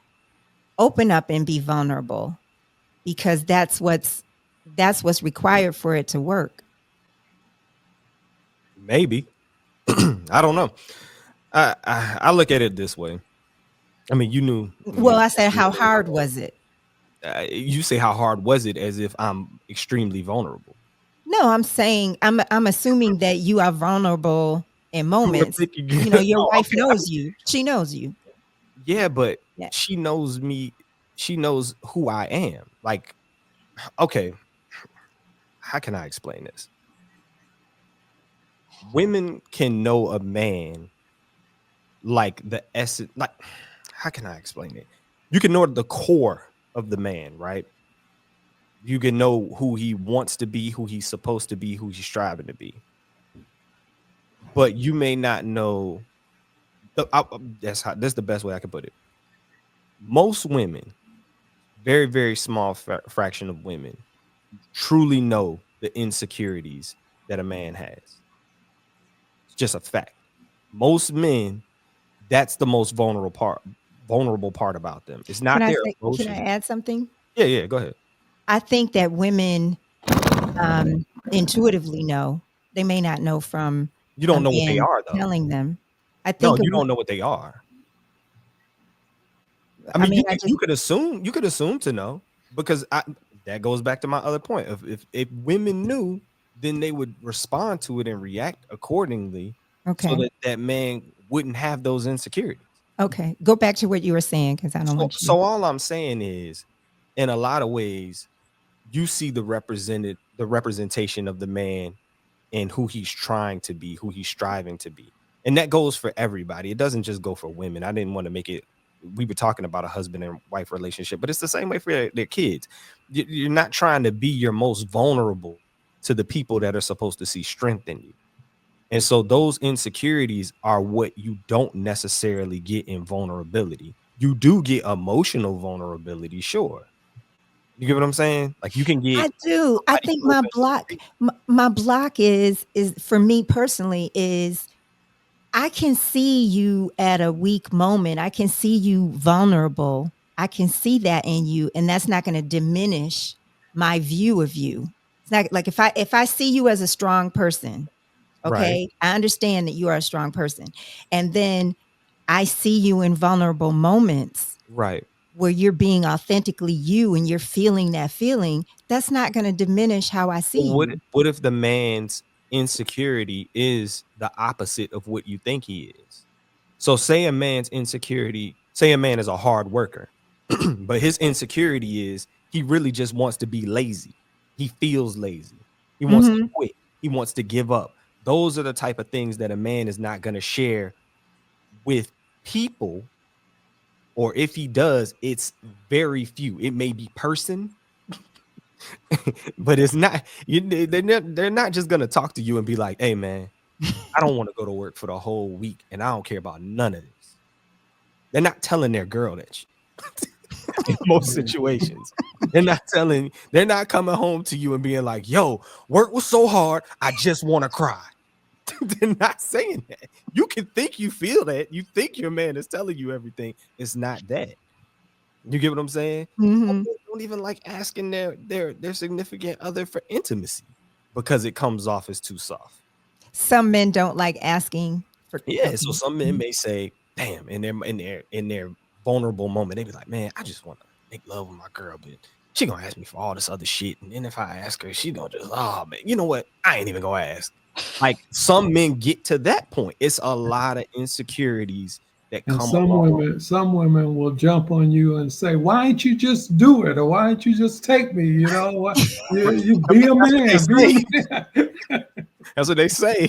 open up and be vulnerable? Because that's what's required for it to work.
Maybe. I don't know. I look at it this way. I mean, you knew.
Well, I said, how hard was it?
You say how hard was it, as if I'm extremely vulnerable.
No, I'm saying I'm assuming that you are vulnerable in moments. Your wife knows you. She knows you.
Yeah, but
Yeah.
she knows me. She knows who I am. Like, okay, how can I explain this? Women can know a man like the essence. Like, how can I explain it? You can know the core of the man, right? You can know who he wants to be, who he's supposed to be, who he's striving to be. But you may not know. That's the best way I can put it. Most women, very, very small fraction of women, truly know the insecurities that a man has. It's just a fact. Most men, that's the most vulnerable part about them. It's not their emotions.
Can I add something?
Yeah, go ahead.
I think that women intuitively know. They may not know from
You don't
a
know what they
man
are, though.
telling them. I
No,
think
you don't know what they are. I mean, you could assume to know, because that goes back to my other point. If women knew, then they would respond to it and react accordingly.
Okay.
So that man wouldn't have those insecurities.
Okay. Go back to what you were saying, because I don't want you.
So all I'm saying is, in a lot of ways, you see the representation of the man and who he's trying to be, who he's striving to be. And that goes for everybody. It doesn't just go for women. I didn't want to make it we were talking about a husband and wife relationship, but it's the same way for their kids. You're not trying to be your most vulnerable to the people that are supposed to see strength in you. And so those insecurities are what you don't necessarily get in vulnerability. You do get emotional vulnerability, sure. You get what I'm saying? Like you can get
I do. I
somebody
think
open
my
to
block,
grief.
my block is for me personally is I can see you at a weak moment. I can see you vulnerable. I can see that in you, and that's not going to diminish my view of you. It's not like if I see you as a strong person,
Right,
okay, I understand that you are a strong person, and then I see you in vulnerable moments
right.
where you're being authentically you and you're feeling that feeling. That's not going to diminish how I see
What
you.
what if the man's insecurity is the opposite of what you think he is? So say a man's insecurity, say a man is a hard worker, but his insecurity is he really just wants to be lazy. He feels lazy. He wants to
Hmm.
quit. He wants to give up. Those are the type of things that a man is not going to share with people, or if he does, it's very few. It may be person, but it's not they're not just going to talk to you and be like, "Hey man, I don't want to go to work for the whole week and I don't care about none of this." They're not telling their girl that shit in most situations. They're not coming home to you and being like, "Yo, work was so hard, I just want to cry." They're not saying that. You can think you feel that. You think your man is telling you everything. It's not that. You get what I'm saying? Some
Hmm.
men don't even like asking their significant other for intimacy because it comes off as too soft.
Some men don't like asking for.
Yeah, so
Okay.
some men
Mhm.
may say, "Damn," in their vulnerable moment, they be like, "Man, I just want to make love with my girl, but she gonna ask me for all this other shit, and then if I ask her, she gonna just, oh man, you know what? I ain't even gonna ask." Like some men get to that point. It's a lot of insecurities that
And
come along.
some women will jump on you and say, "Why don't you just do it? Or why don't you just take me? You know, what you
I
be
mean,
a
that's what they
man, be
say.
a man."
That's what they say.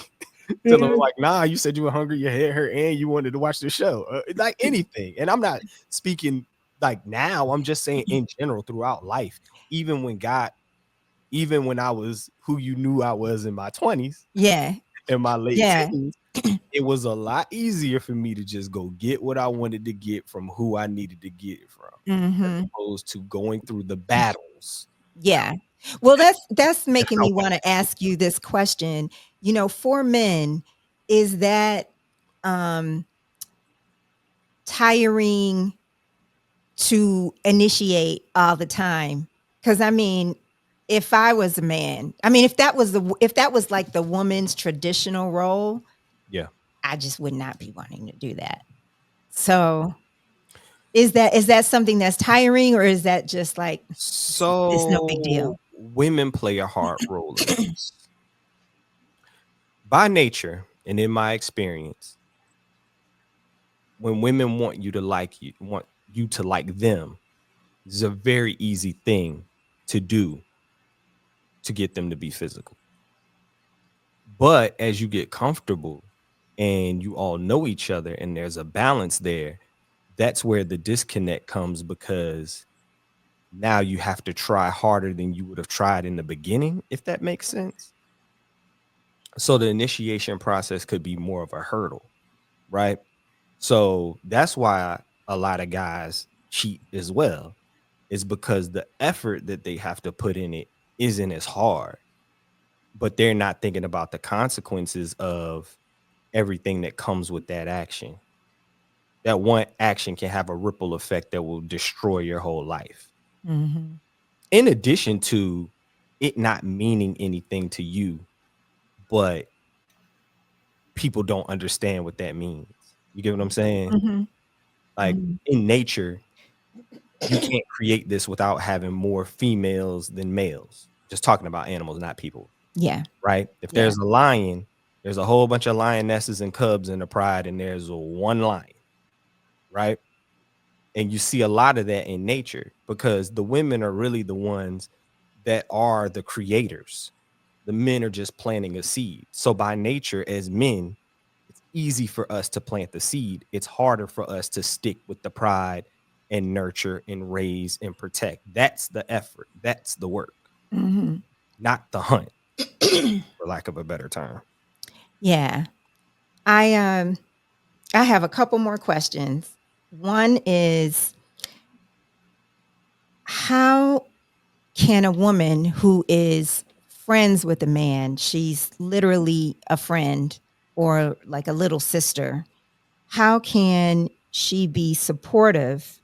Tell them like, nah, you said you were hungry, your head hurt, and you wanted to watch the show. Like anything. And I'm not speaking like now, I'm just saying in general throughout life. Even when God, even when I was who you knew I was in my 20s,
Yeah.
in my late
Yeah.
teens, it was a lot easier for me to just go get what I wanted to get from who I needed to get it from, as
Hmm.
opposed to going through the battles.
Yeah. Well, that's
That
making
I
me
wanted
want
to
to ask you this question. For men, is that um tiring to initiate all the time? Because I mean, if I was a man, I mean, if that was like the woman's traditional role,
yeah.
I just would not be wanting to do that. So is that something that's tiring, or is that just like it's no big
So
deal?
women play a hard role in this. By nature and in my experience, when women want you to like them, it's a very easy thing to do to get them to be physical. But as you get comfortable and you all know each other and there's a balance there, that's where the disconnect comes, because now you have to try harder than you would have tried in the beginning, if that makes sense. So the initiation process could be more of a hurdle, right? So that's why a lot of guys cheat as well, is because the effort that they have to put in it isn't as hard, but they're not thinking about the consequences of everything that comes with that action. That one action can have a ripple effect that will destroy your whole life.
Hmm.
In addition to it not meaning anything to you, but people don't understand what that means. You get what I'm saying?
Hmm.
Like
Hmm.
in nature, you can't create this without having more females than males. Just talking about animals, not people,
Yeah.
right? If
Yeah.
there's a lion, there's a whole bunch of lionesses and cubs in the pride, and there's a one lion, right? And you see a lot of that in nature because the women are really the ones that are the creators. The men are just planting a seed. So by nature, as men, it's easy for us to plant the seed. It's harder for us to stick with the pride and nurture and raise and protect. That's the effort. That's the work, not the hunt, for lack of a better term.
Yeah. I have a couple more questions. One is, how can a woman who is friends with a man, she's literally a friend or like a little sister, how can she be supportive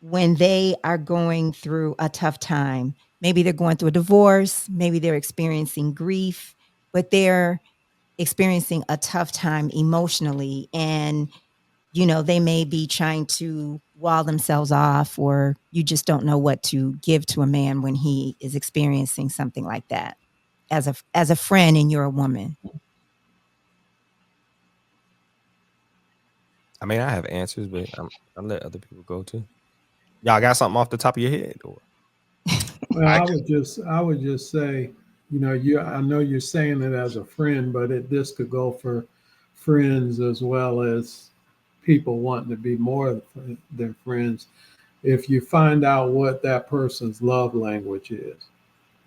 when they are going through a tough time? Maybe they're going through a divorce, maybe they're experiencing grief, but they're experiencing a tough time emotionally, and they may be trying to wall themselves off, or you just don't know what to give to a man when he is experiencing something like that, as a friend and you're a woman.
I mean, I have answers, but I'll let other people go too. Y'all got something off the top of your head? Or
Well,
I
I would just say, I know you're saying it as a friend, but this could go for friends as well as people wanting to be more than friends. If you find out what that person's love language is,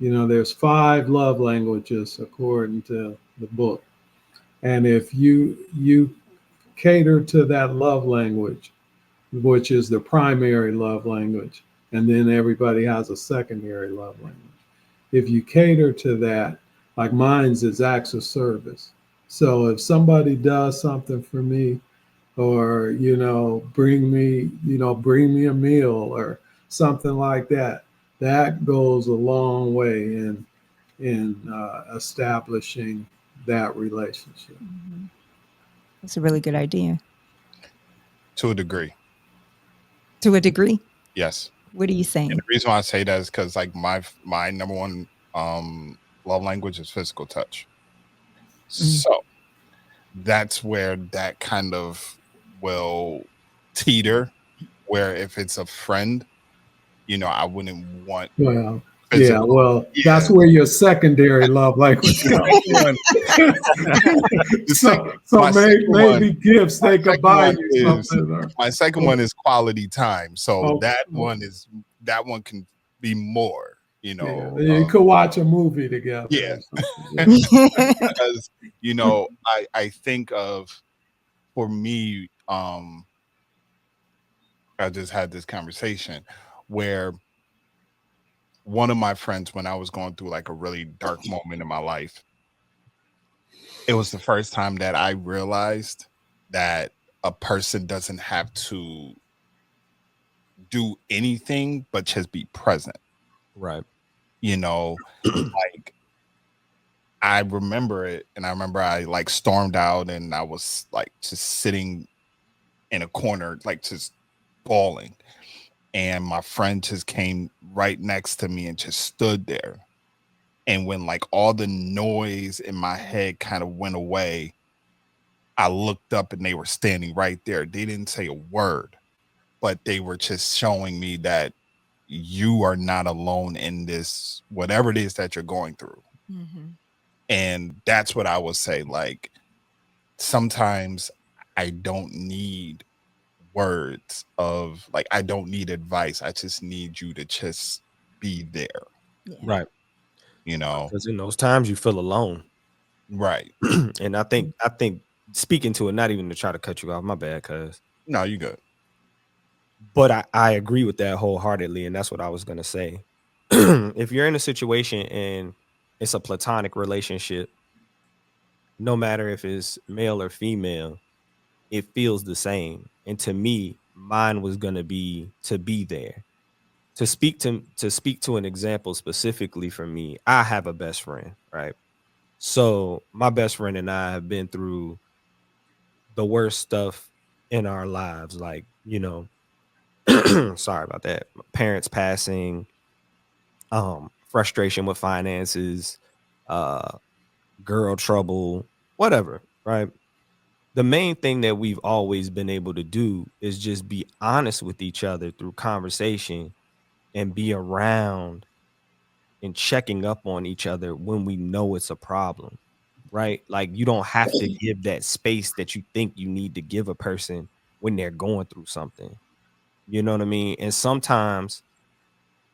there's 5 love languages according to the book, and if you cater to that love language, which is the primary love language, and then everybody has a secondary love language. If you cater to that, like mine's is acts of service. So if somebody does something for me, or bring me a meal or something like that, that goes a long way in establishing that relationship.
That's a really good idea.
to a degree,
To a degree.
yes.
What are you saying?
And the reason why I say that is because like my number one love language is physical touch. So that's where that kind of will teeter. Where if it's a friend, I wouldn't want
Well, yeah,
physical.
well,
Yeah.
that's where your secondary love language comes in.
My second
Maybe gifts they could buy
one
you
is
something. Or,
my second one is quality time. So
oh,
that one can be more.
yeah, you could watch a movie together.
Yeah.
Or something. Yeah.
Because I think of, for me, I just had this conversation where one of my friends, when I was going through like a really dark moment in my life, it was the first time that I realized that a person doesn't have to do anything but just be present.
right.
Like I remember it, and I remember I like stormed out, and I was like just sitting in a corner, like just bawling. And my friend just came right next to me and just stood there. And when like all the noise in my head kind of went away, I looked up and they were standing right there. They didn't say a word, but they were just showing me that you are not alone in this, whatever it is that you're going through. And that's what I would say. Like, sometimes I don't need words of like, I don't need advice. I just need you to just be there,
Yeah.
Right.
know?
Because in those times you feel alone.
Right.
And I think speaking to it, not even to try to cut you off, my bad, cuz.
No, you good.
But I agree with that wholeheartedly, and that's what I was gonna say. If you're in a situation and it's a platonic relationship, no matter if it's male or female, it feels the same. And to me, mine was gonna be to be there. To speak to an example specifically for me, I have a best friend, right? So my best friend and I have been through the worst stuff in our lives, like, sorry about that. Parents passing, frustration with finances, uh, girl trouble, whatever, right? The main thing that we've always been able to do is just be honest with each other through conversation and be around and checking up on each other when we know it's a problem. right? Like you don't have to give that space that you think you need to give a person when they're going through something. You know what I mean? And sometimes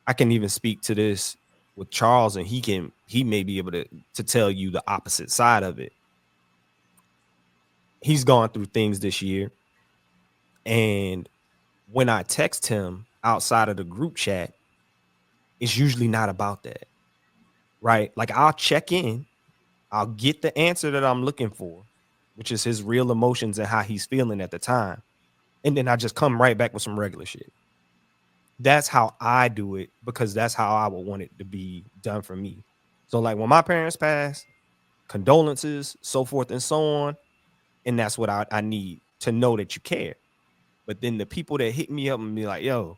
I can even speak to this with Charles, and he may be able to tell you the opposite side of it. He's gone through things this year, and when I text him outside of the group chat, it's usually not about that, right? Like I'll check in, I'll get the answer that I'm looking for, which is his real emotions and how he's feeling at the time, and then I just come right back with some regular shit. That's how I do it because that's how I would want it to be done for me. So like when my parents passed, condolences, so forth and so on, and that's what I need to know that you care. But then the people that hit me up and be like, yo,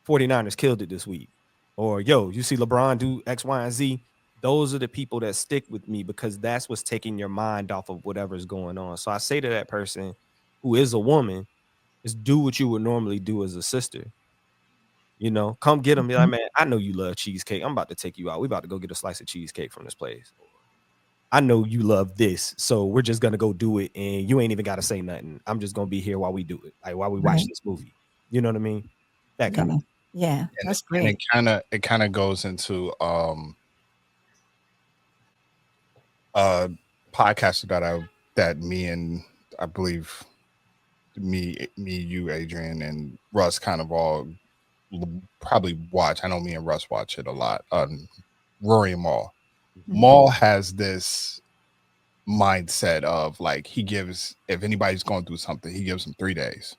49ers killed it this week. Or yo, you see LeBron do X, Y, and Z. Those are the people that stick with me because that's what's taking your mind off of whatever's going on. So I say to that person who is a woman, is do what you would normally do as a sister. You know, come get them. Be like, man, I know you love cheesecake. I'm about to take you out. We about to go get a slice of cheesecake from this place. I know you love this, so we're just gonna go do it, and you ain't even gotta say nothing. I'm just gonna be here while we do it, like while we watch
Right.
this movie. You know what I mean? That kind
Yeah.
of.
Yeah. That's
And
great.
it kind of goes into podcaster that me and I believe you, Adrian, and Russ kind of all probably watch. I know me and Russ watch it a lot. Rory and Maul.
Mhm.
Maul has this mindset of like he gives, if anybody's going through something, he gives them 3 days.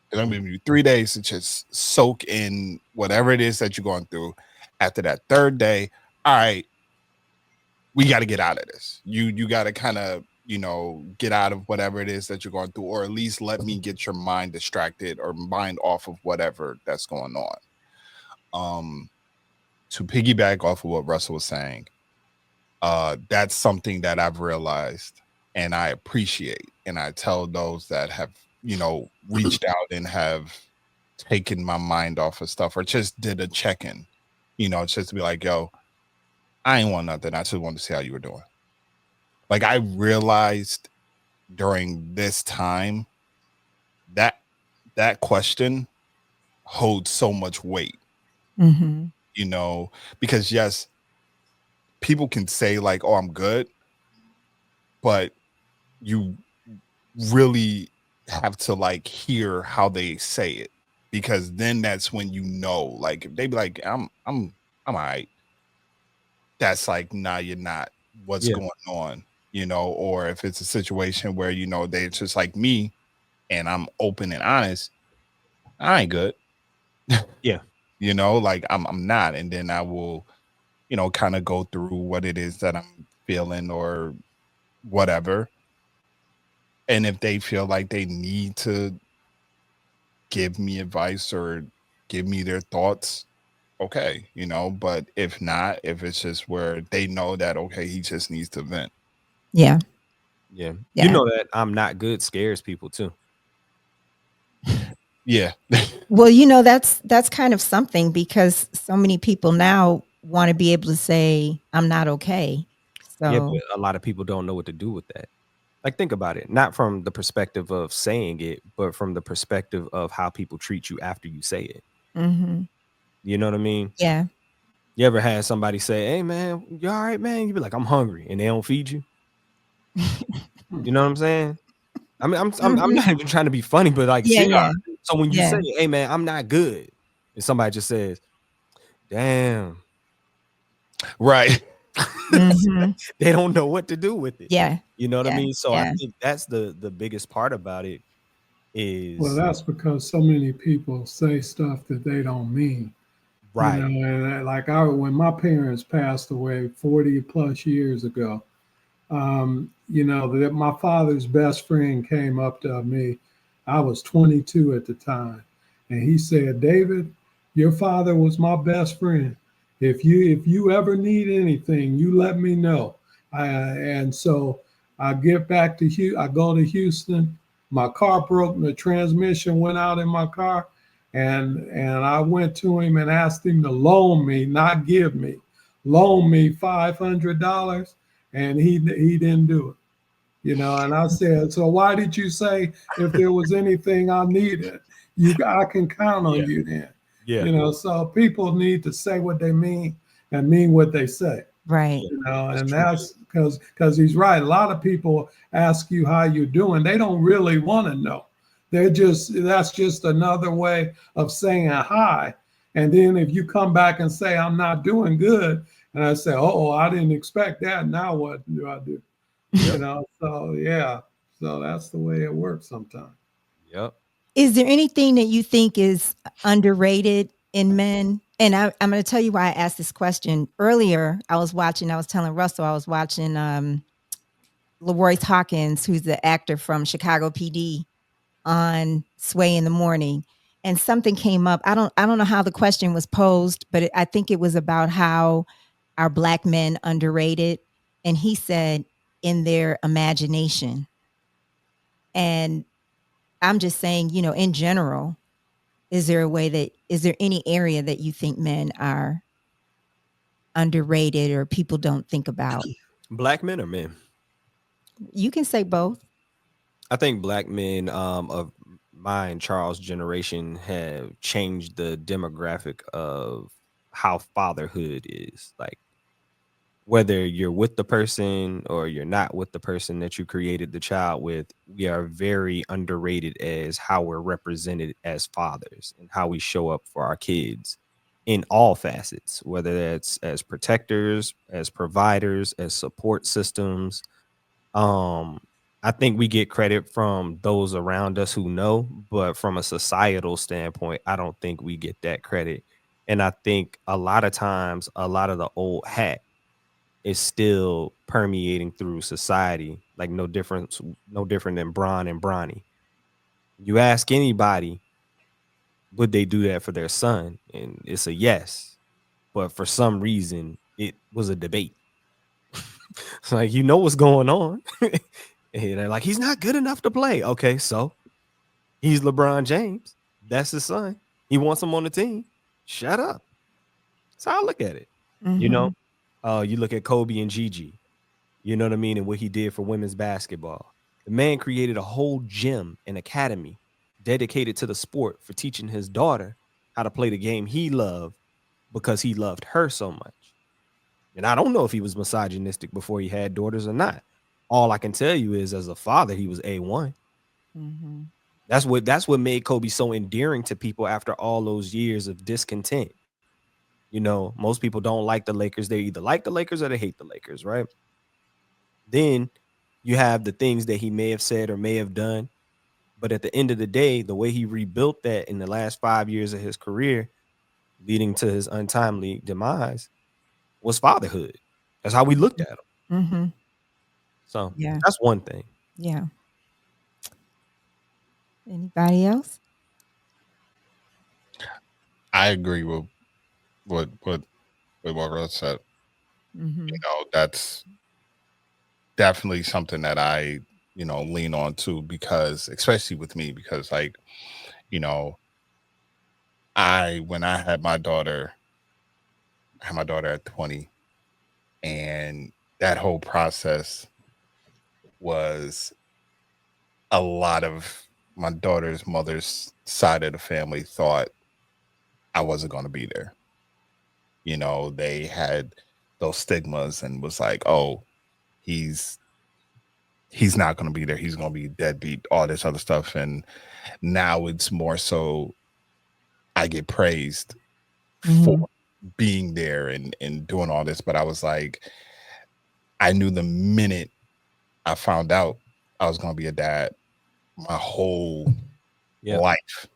They're gonna give you 3 days to just soak in whatever it is that you're going through. After that third day, all right, we got to get out of this. You got to kind of, get out of whatever it is that you're going through, or at least let me get your mind distracted or mind off of whatever that's going on. To piggyback off of what Russell was saying, that's something that I've realized and I appreciate. And I tell those that have, reached out and have taken my mind off of stuff or just did a check-in, just to be like, yo, I ain't want nothing. I just wanted to see how you were doing. Like I realized during this time that that question holds so much weight,
Mm-hmm.
Because yes, people can say like, oh, I'm good, but you really have to like hear how they say it, because then that's when like if they be like, I'm all right, that's like, nah, you're not. What's
Yeah.
going on? Or if it's a situation where they're just like me and I'm open and honest, I ain't good.
Yeah.
Like I'm not. And then I will, kind of go through what it is that I'm feeling or whatever. And if they feel like they need to give me advice or give me their thoughts, okay, but if not, if it's just where they know that, okay, he just needs to vent.
Yeah.
Yeah. You
Yeah.
know that I'm not good scares people too.
Yeah.
Well, that's kind of something because so many people now want to be able to say, I'm not okay.
Yeah,
So,
but a lot of people don't know what to do with that. Like think about it, not from the perspective of saying it, but from the perspective of how people treat you after you say it.
mhm.
You know what I mean?
Yeah.
You ever had somebody say, "Hey man, you all right, man?" You be like, "I'm hungry," and they don't feed you. You know what I'm saying? I mean, I'm
Mhm.
not even trying to be funny, but like,
Yeah,
seriously.
yeah.
So when you
Yeah.
say, "Hey man, I'm not good," and somebody just says, "Damn,"
Right.
Mhm.
they don't know what to do with it.
Yeah.
You know what I
Yeah.
mean? So I
Yeah.
think that's the biggest part about it
Well,
is
that's because so many people say stuff that they don't mean.
right.
And like when my parents passed away 40 plus years ago, that my father's best friend came up to me. I was 22 at the time, and he said, "David, your father was my best friend. If you ever need anything, you let me know." And so I get back to I go to Houston. My car broke, and the transmission went out in my car, and I went to him and asked him to loan me, not give me, loan me $500. and he didn't do it. And I said, so why did you say if there was anything I needed, I can count on
Yeah.
you then?
Yeah.
So people need to say what they mean and mean what they say.
Right.
Yeah.
And
true.
that's because he's right. A lot of people ask you how you're doing. They don't really want to know. That's just another way of saying hi. And then if you come back and say I'm not doing good, and I say, oh, I didn't expect that. Now what do I do?
Yep.
So yeah. So that's the way it works sometimes.
Yep.
Is there anything that you think is underrated in men? And I'm going to tell you why I asked this question earlier. I was telling Russell, I was watching LaRoyce Hawkins, who's the actor from Chicago PD, on Sway in the Morning, and something came up. I don't know how the question was posed, but I think it was about how our Black men underrated, and he said in their imagination. And I'm just saying, in general, is there any area that you think men are underrated or people don't think about?
Black men or men?
You can say both.
I think black men of my and Charles' generation have changed the demographic of how fatherhood is. Like whether you're with the person or you're not with the person that you created the child with, we are very underrated as how we're represented as fathers and how we show up for our kids in all facets, whether that's as protectors, as providers, as support systems. um I think we get credit from those around us who know, but from a societal standpoint, I don't think we get that credit. And I think a lot of times a lot of the old hat is still permeating through society, like no different than Bron and Bronny. You ask anybody, would they do that for their son? And it's a yes. But for some reason, it was a debate. It's like, what's going on. And they're like, he's not good enough to play. Okay, so he's LeBron James. That's his son. He wants him on the team. Shut up. That's how I look at it. You know,
Mhm.
you look at Kobe and Gigi. You know what I mean? And what he did for women's basketball. The man created a whole gym and academy dedicated to the sport for teaching his daughter how to play the game he loved because he loved her so much. And I don't know if he was misogynistic before he had daughters or not. All I can tell you is as a father, he was A1.
Mhm.
That's what made Kobe so endearing to people after all those years of discontent. Most people don't like the Lakers. They either like the Lakers or they hate the Lakers, right? Then you have the things that he may have said or may have done. But at the end of the day, the way he rebuilt that in the last 5 years of his career, leading to his untimely demise, was fatherhood. That's how we looked at him.
Mhm.
So
Yeah.
that's one thing.
Yeah. Anybody else?
I agree with what Russ said.
Mhm.
That's definitely something that I, lean on too, because especially with me, because like, you know, when I had my daughter at 20, and that whole process was a lot of my daughter's mother's side of the family thought I wasn't going to be there. They had those stigmas and was like, oh, he's he's not going to be there. He's going to be deadbeat, all this other stuff. And now it's more so I get praised for
Mhm.
being there and doing all this. But I was like, I knew the minute I found out I was going to be a dad, my whole
Yeah.
life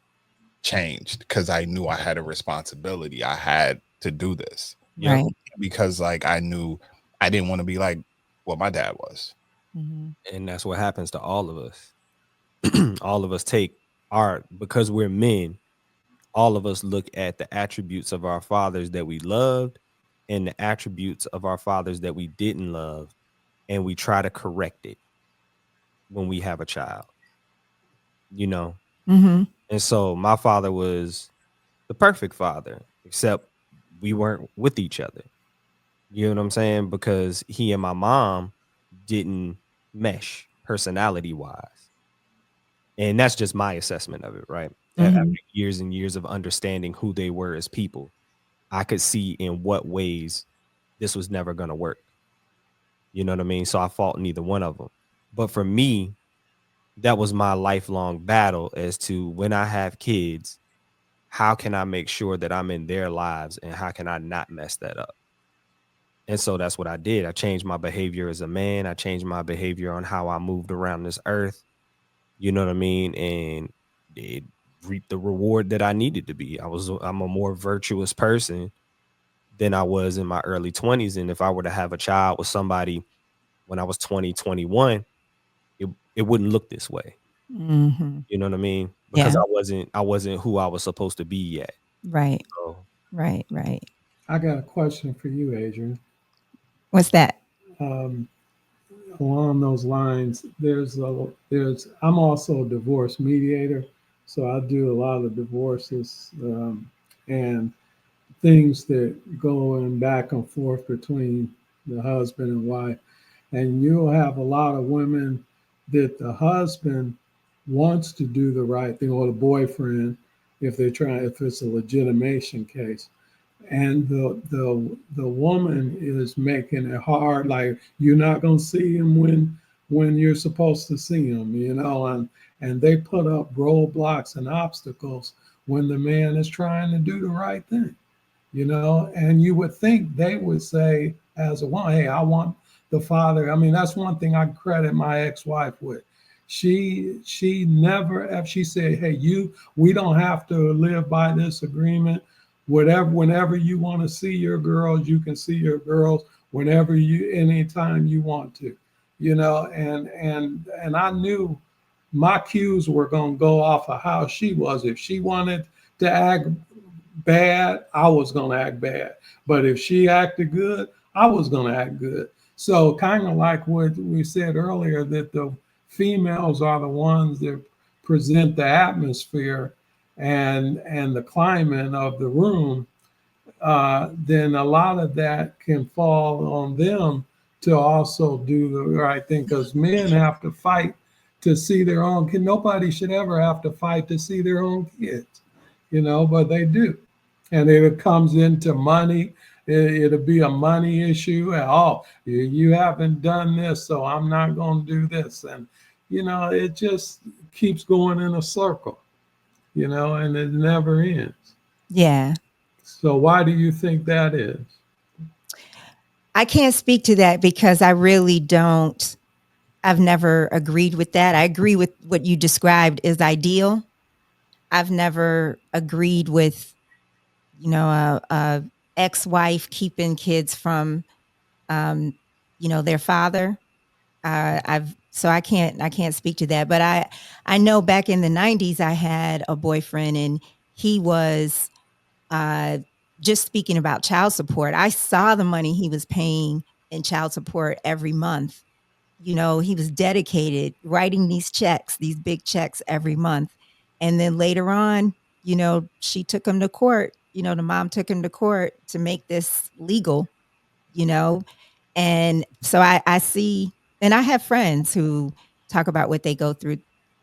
changed because I knew I had a responsibility. I had to do this
Yep.
Right.
because like I knew I didn't want to be like what my dad was.
Mhm.
And that's what happens to all of us. All of us because we're men, all of us look at the attributes of our fathers that we loved and the attributes of our fathers that we didn't love, and we try to correct it when we have a child, you know?
Mhm.
And so my father was the perfect father, except we weren't with each other. You know what I'm saying? Because he and my mom didn't mesh personality wise. And that's just my assessment of it, right? After
Hmm.
years and years of understanding who they were as people, I could see in what ways this was never going to work. You know what I mean? So I fought neither one of them. But for me, that was my lifelong battle as to when I have kids, how can I make sure that I'm in their lives and how can I not mess that up? And so that's what I did. I changed my behavior as a man. I changed my behavior on how I moved around this earth. You know what I mean? And it reaped the reward that I needed to be. I'm a more virtuous person than I was in my early 20s. And if I were to have a child with somebody when I was 20, 21, it wouldn't look this way.
Hmm.
You know what I mean? Because
Yeah.
I wasn't who I was supposed to be yet.
Right.
So
Right. Right.
I got a question for you, Adrian.
What's that?
Um, Along those lines, I'm also a divorce mediator, so I do a lot of divorces and things that going back and forth between the husband and wife. And you'll have a lot of women that the husband wants to do the right thing, or the boyfriend, if it's a legitimation case, and the woman is making it hard, like you're not going to see him when you're supposed to see him, and they put up roadblocks and obstacles when the man is trying to do the right thing, and you would think they would say as a woman, hey, I want the father. I mean, that's one thing I credit my ex-wife with. She never, if she said, hey, we don't have to live by this agreement. Whenever you want to see your girls, you can see your girls anytime you want to, and I knew my cues were going to go off of how she was. If she wanted to act bad, I was going to act bad. But if she acted good, I was going to act good. So kind of like what we said earlier, that the females are the ones that present the atmosphere and the climate of the room, then a lot of that can fall on them to also do the right thing, because men have to fight to see their own kid. Nobody should ever have to fight to see their own kids, but they do. And it comes into money. It'll be a money issue. Oh, you haven't done this, so I'm not going to do this. And, it just keeps going in a circle, and it never ends.
Yeah.
So why do you think that is?
I can't speak to that because I really don't. I've never agreed with that. I agree with what you described as ideal. I've never agreed with, a ex-wife keeping kids from, um, their father. I can't speak to that. But I know back in the 90s, I had a boyfriend, and he was uh, just speaking about child support. I saw the money he was paying in child support every month. He was dedicated writing these checks, these big checks every month. And then later on, she took him to court. The mom took him to court to make this legal, you know. And so I see, and I have friends who talk about what they go through,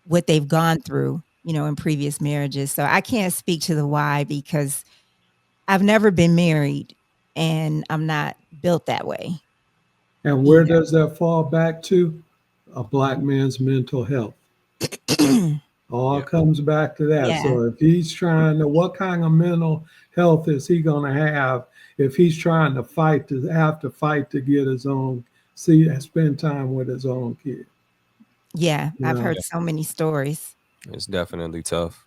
what they've gone through, in previous marriages. So I can't speak to the why because I've never been married and I'm not built that way.
And where does that fall back to? A black man's mental health. All
yeah.
comes back to that.
Yeah.
So if he's trying to, what kind of mental health is he going to have if he's trying to fight to get his own, spend time with his own kid?
Yeah.
You
I've
know,
heard so many stories.
It's definitely tough.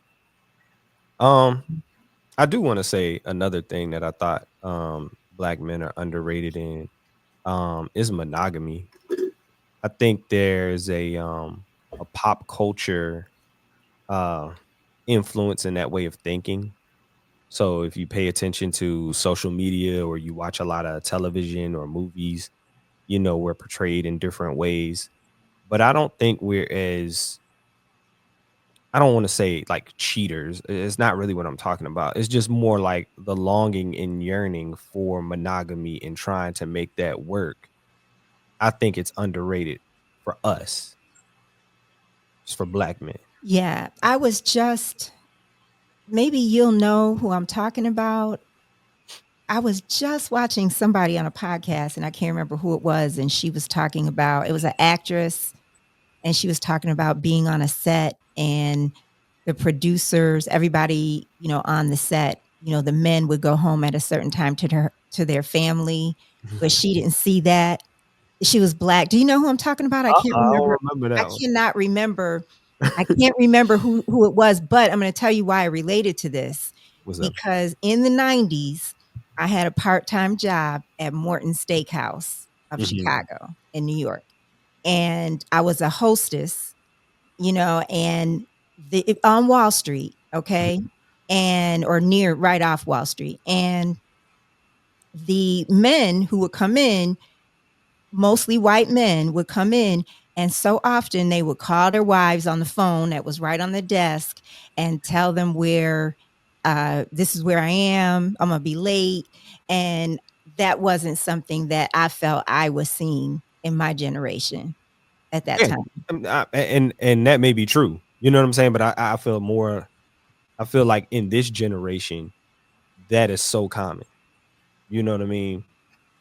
I do want to say another thing that I thought black men are underrated in is monogamy. I think there's a pop culture uh influence in that way of thinking. So if you pay attention to social media or you watch a lot of television or movies, we're portrayed in different ways. But I don't think we're as I don't want to say like cheaters. It's not really what I'm talking about. It's just more like the longing and yearning for monogamy and trying to make that work. I think it's underrated for us, just for black men.
Yeah, I was just, maybe you'll know who I'm talking about. I was just watching somebody on a podcast and I can't remember who it was. And she was talking about, it was an actress, and she was talking about being on a set and the producers, everybody, on the set, the men would go home at a certain time to their family, but she didn't see that. She was black. Do you know who I'm talking about? I can't
I
remember.
don't remember
I
that one.
cannot remember. I can't remember who it was, but I'm going to tell you why I related to this.
What's up?
Because in the 90s, I had a part-time job at Morton Steakhouse of
Mhm.
Chicago in New York. And I was a hostess, and on Wall Street, okay? And or near right off Wall Street. And the men who would come in, mostly white men, would come in, and so often they would call their wives on the phone that was right on the desk and tell them where, this is where I am, I'm gonna be late. And that wasn't something that I felt I was seeing in my generation at that
Yeah,
time.
and that may be true. You know what I'm saying? But I feel more. I feel like in this generation, that is so common. You know what I mean?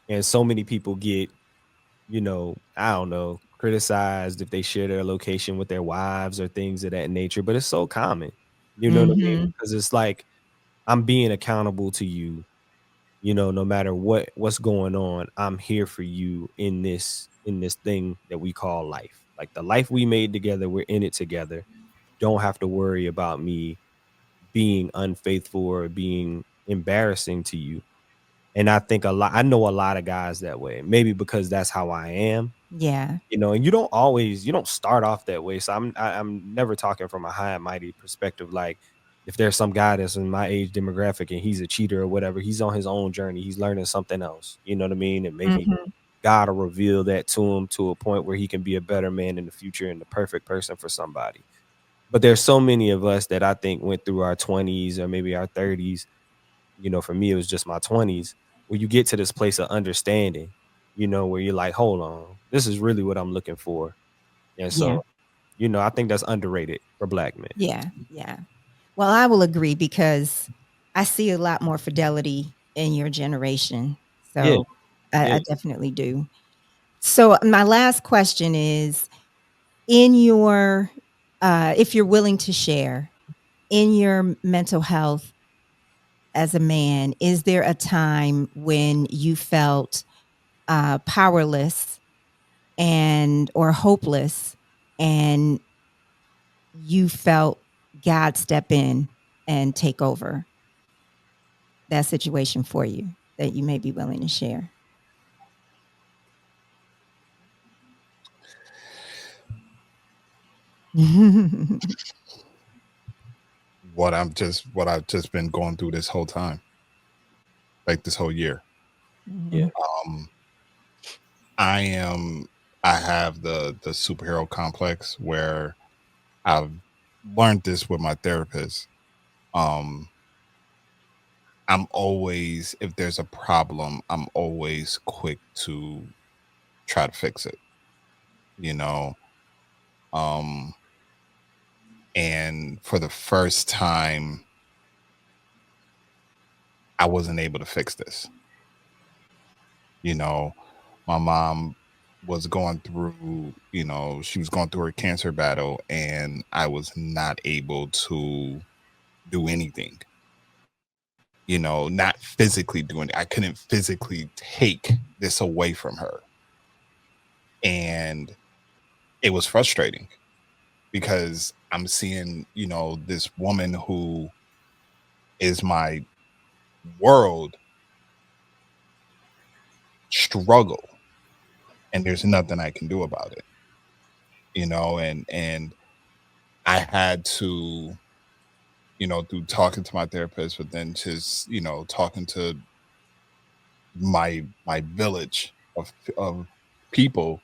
And so many people get, I don't know, criticized if they share their location with their wives or things of that nature. But it's so common. You know what I mean?
Mhm.
Because it's like I'm being accountable to you. No matter what's going on, I'm here for you in this thing that we call life. Like the life we made together, we're in it together. Don't have to worry about me being unfaithful or being embarrassing to you. And I know a lot of guys that way. Maybe because that's how I am,
Yeah.
and you don't start off that way. So I'm never talking from a high and mighty perspective. Like if there's some guy that's in my age demographic and he's a cheater or whatever, he's on his own journey. He's learning something else. You know what I mean? And maybe
Mhm.
God will reveal that to him to a point where he can be a better man in the future and the perfect person for somebody. But there's so many of us that I think went through our 20s or maybe our 30s. For me, it was just my 20s where you get to this place of understanding, where you're like, hold on, this is really what I'm looking for. And
Yeah.
so, I think that's underrated for black men.
Yeah. Yeah. Well, I will agree because I see a lot more fidelity in your generation.
Yeah.
So I,
Yeah.
I definitely do. So my last question is, in your, if you're willing to share, in your mental health as a man, is there a time when you felt powerless and or hopeless, and you felt God step in and take over that situation for you that you may be willing to share?
What I've just been going through this whole time, like this whole year.
Yeah.
Mhm.
Um, I am I have the superhero complex where I've learned this with my therapist. Um, I'm always, if there's a problem, I'm always quick to try to fix it, you know. Um, and for the first time, I wasn't able to fix this. You know, my mom was going through, she was going through her cancer battle, and I was not able to do anything, not physically doing it. I couldn't physically take this away from her. And it was frustrating because I'm seeing, this woman who is my world struggle, and there's nothing I can do about it, and I had to, through talking to my therapist, but then just, talking to my village of people,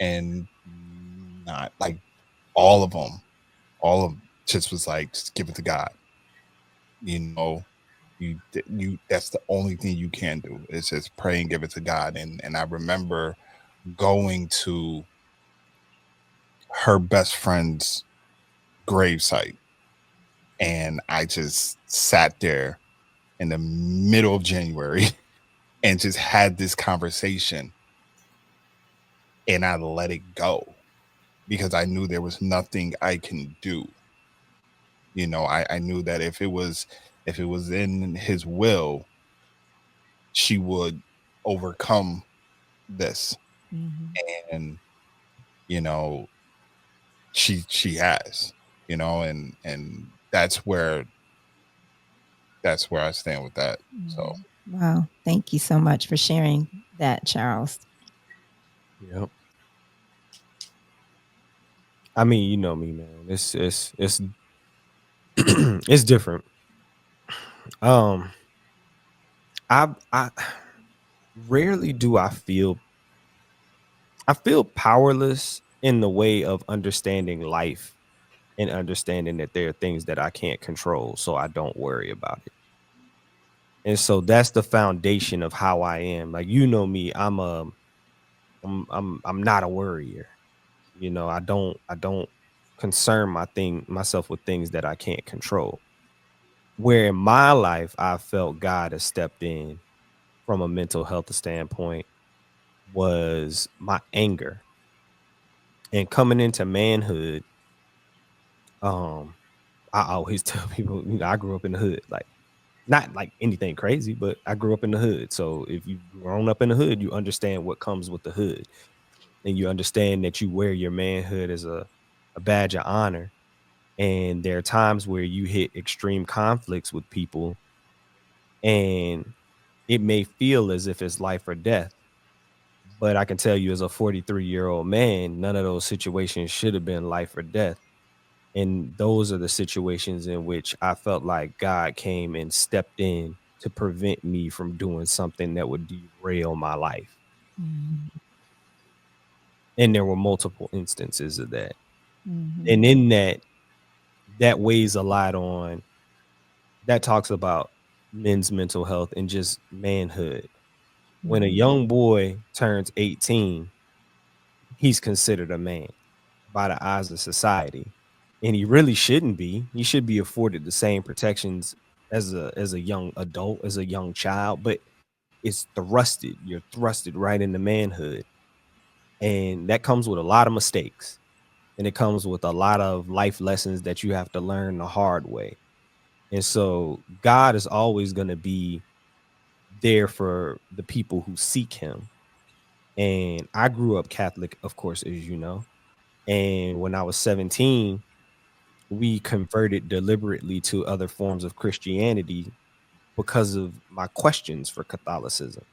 and not like all of them. all of just was like, just give it to God. You know, you that's the only thing you can do is just pray and give it to God. And I remember going to her best friend's gravesite, and I just sat there in the middle of January and just had this conversation, and I let it go because I knew there was nothing I can do. You know, I knew that if it was in his will, she would overcome this.
Mhm.
And, you know, she has, you know, and that's where I stand with that. So
Mhm. Wow. Thank you so much for sharing that, Charles.
Yep. I mean, you know me, man. It's it's different. Um, I rarely do I feel powerless in the way of understanding life and understanding that there are things that I can't control, so I don't worry about it. And so that's the foundation of how I am. Like, you know me, I'm not a worrier. You know, I don't concern myself with things that I can't control. Where in my life I felt God has stepped in from a mental health standpoint was my anger. And coming into manhood, um, I always tell people, you know, I grew up in the hood. Like, not like anything crazy, but I grew up in the hood. So if you've grown up in the hood, you understand what comes with the hood. And you understand that you wear your manhood as a badge of honor. And there are times where you hit extreme conflicts with people, and it may feel as if it's life or death. But I can tell you, as a 43-year-old man, none of those situations should have been life or death. And those are the situations in which I felt like God came and stepped in to prevent me from doing something that would derail my life.
Mhm.
And there were multiple instances of that.
Mhm.
And in that, that weighs a lot on, that talks about men's mental health and just manhood. When a
Mhm.
young boy turns 18, he's considered a man by the eyes of society. And he really shouldn't be. He should be afforded the same protections as a young adult, as a young child, but it's thrusted. You're thrusted right into manhood. And that comes with a lot of mistakes. And it comes with a lot of life lessons that you have to learn the hard way. And so God is always going to be there for the people who seek him. And I grew up Catholic, of course, as you know. And when I was 17, we converted deliberately to other forms of Christianity because of my questions for Catholicism.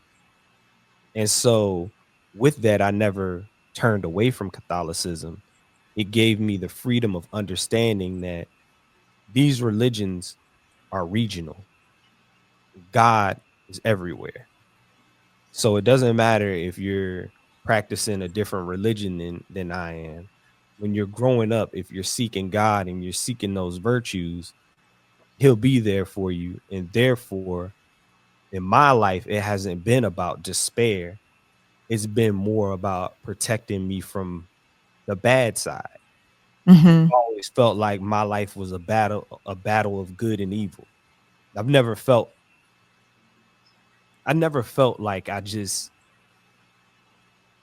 And so with that, I never turned away from Catholicism. It gave me the freedom of understanding that these religions are regional. God is everywhere. So it doesn't matter if you're practicing a different religion than I am. When you're growing up, if you're seeking God and you're seeking those virtues, he'll be there for you. And therefore, in my life, it hasn't been about despair. It's been more about protecting me from the bad side.
Mhm.
I always felt like my life was a battle of good and evil. I've never felt I never felt like I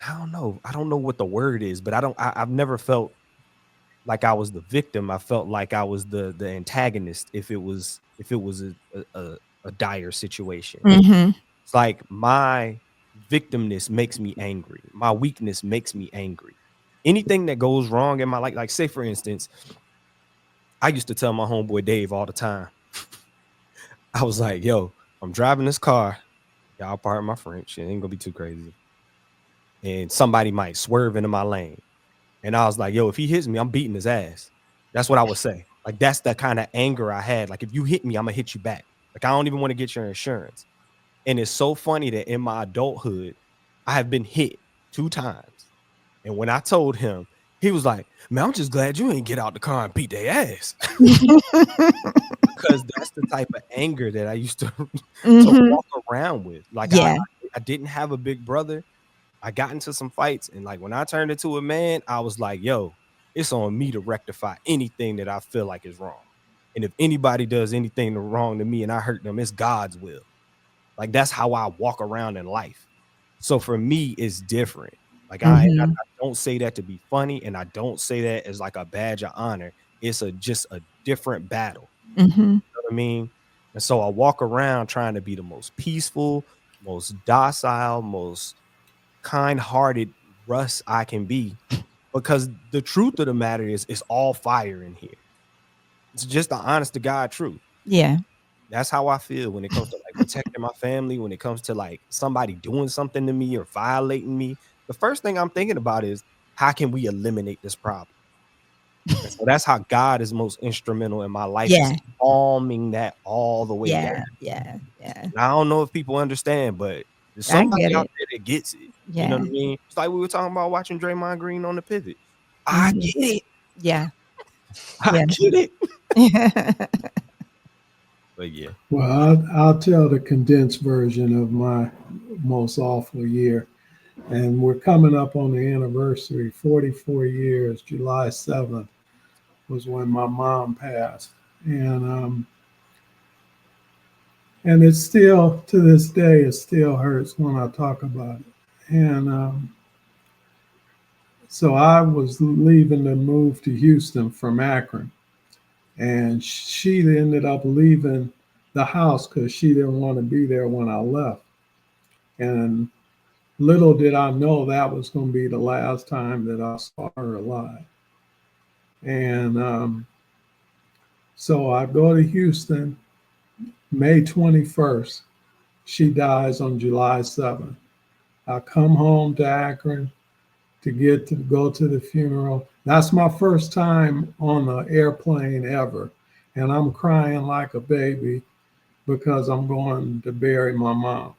don't know what the word is, but I've never felt like I was the victim. I felt like I was the antagonist if it was a dire situation.
Mhm.
It's like my victimness makes me angry. My weakness makes me angry. Anything that goes wrong in my life, like say for instance, I used to tell my homeboy Dave all the time. I was like, yo, I'm driving this car. Y'all pardon my French. It ain't gonna be too crazy. And somebody might swerve into my lane. And I was like, yo, if he hits me, I'm beating his ass. That's what I would say. Like, that's the kind of anger I had. Like, if you hit me, I'm gonna hit you back. Like, I don't even want to get your insurance. And it's so funny that in my adulthood, I have been hit 2 times. And when I told him, He was like, man, I'm just glad you ain't get out the car and beat their ass. Because that's the type of anger that I used to walk around with. Like
Yeah.
I didn't have a big brother. I got into some fights, and like when I turned into a man, I was like, yo, it's on me to rectify anything that I feel like is wrong. And if anybody does anything wrong to me and I hurt them, it's God's will. Like that's how I walk around in life. So for me, it's different. Like I don't say that to be funny, and I don't say that as like a badge of honor. It's just a different battle. You know what I mean? And so I walk around trying to be the most peaceful, most docile, most kind-hearted Russ I can be, because the truth of the matter is it's all fire in here. It's just the honest to God truth.
Yeah.
That's how I feel when it comes to like protecting my family, when it comes to like somebody doing something to me or violating me. The first thing I'm thinking about is how can we eliminate this problem? And so that's how God is most instrumental in my life, is
Yeah.
calming that all the way down.
Yeah.
And I don't know if people understand, but there's
I
somebody
get
out
it.
there that gets it. You know
Yeah.
what I mean? It's like we were talking about watching Draymond Green on the pivot. I get it.
Yeah.
I get it. But yeah.
Well, I'll tell the condensed version of my most awful year. And we're coming up on the anniversary, 44 years. July 7th was when my mom passed. And it's still, to this day, it still hurts when I talk about it. And so I was leaving to move to Houston from Akron. And she ended up leaving the house because she didn't want to be there when I left. And little did I know that was going to be the last time that I saw her alive. And so I go to Houston, May 21st. She dies on July 7th. I come home to Akron to go to the funeral. That's my first time on the airplane ever. And I'm crying like a baby because I'm going to bury my mom.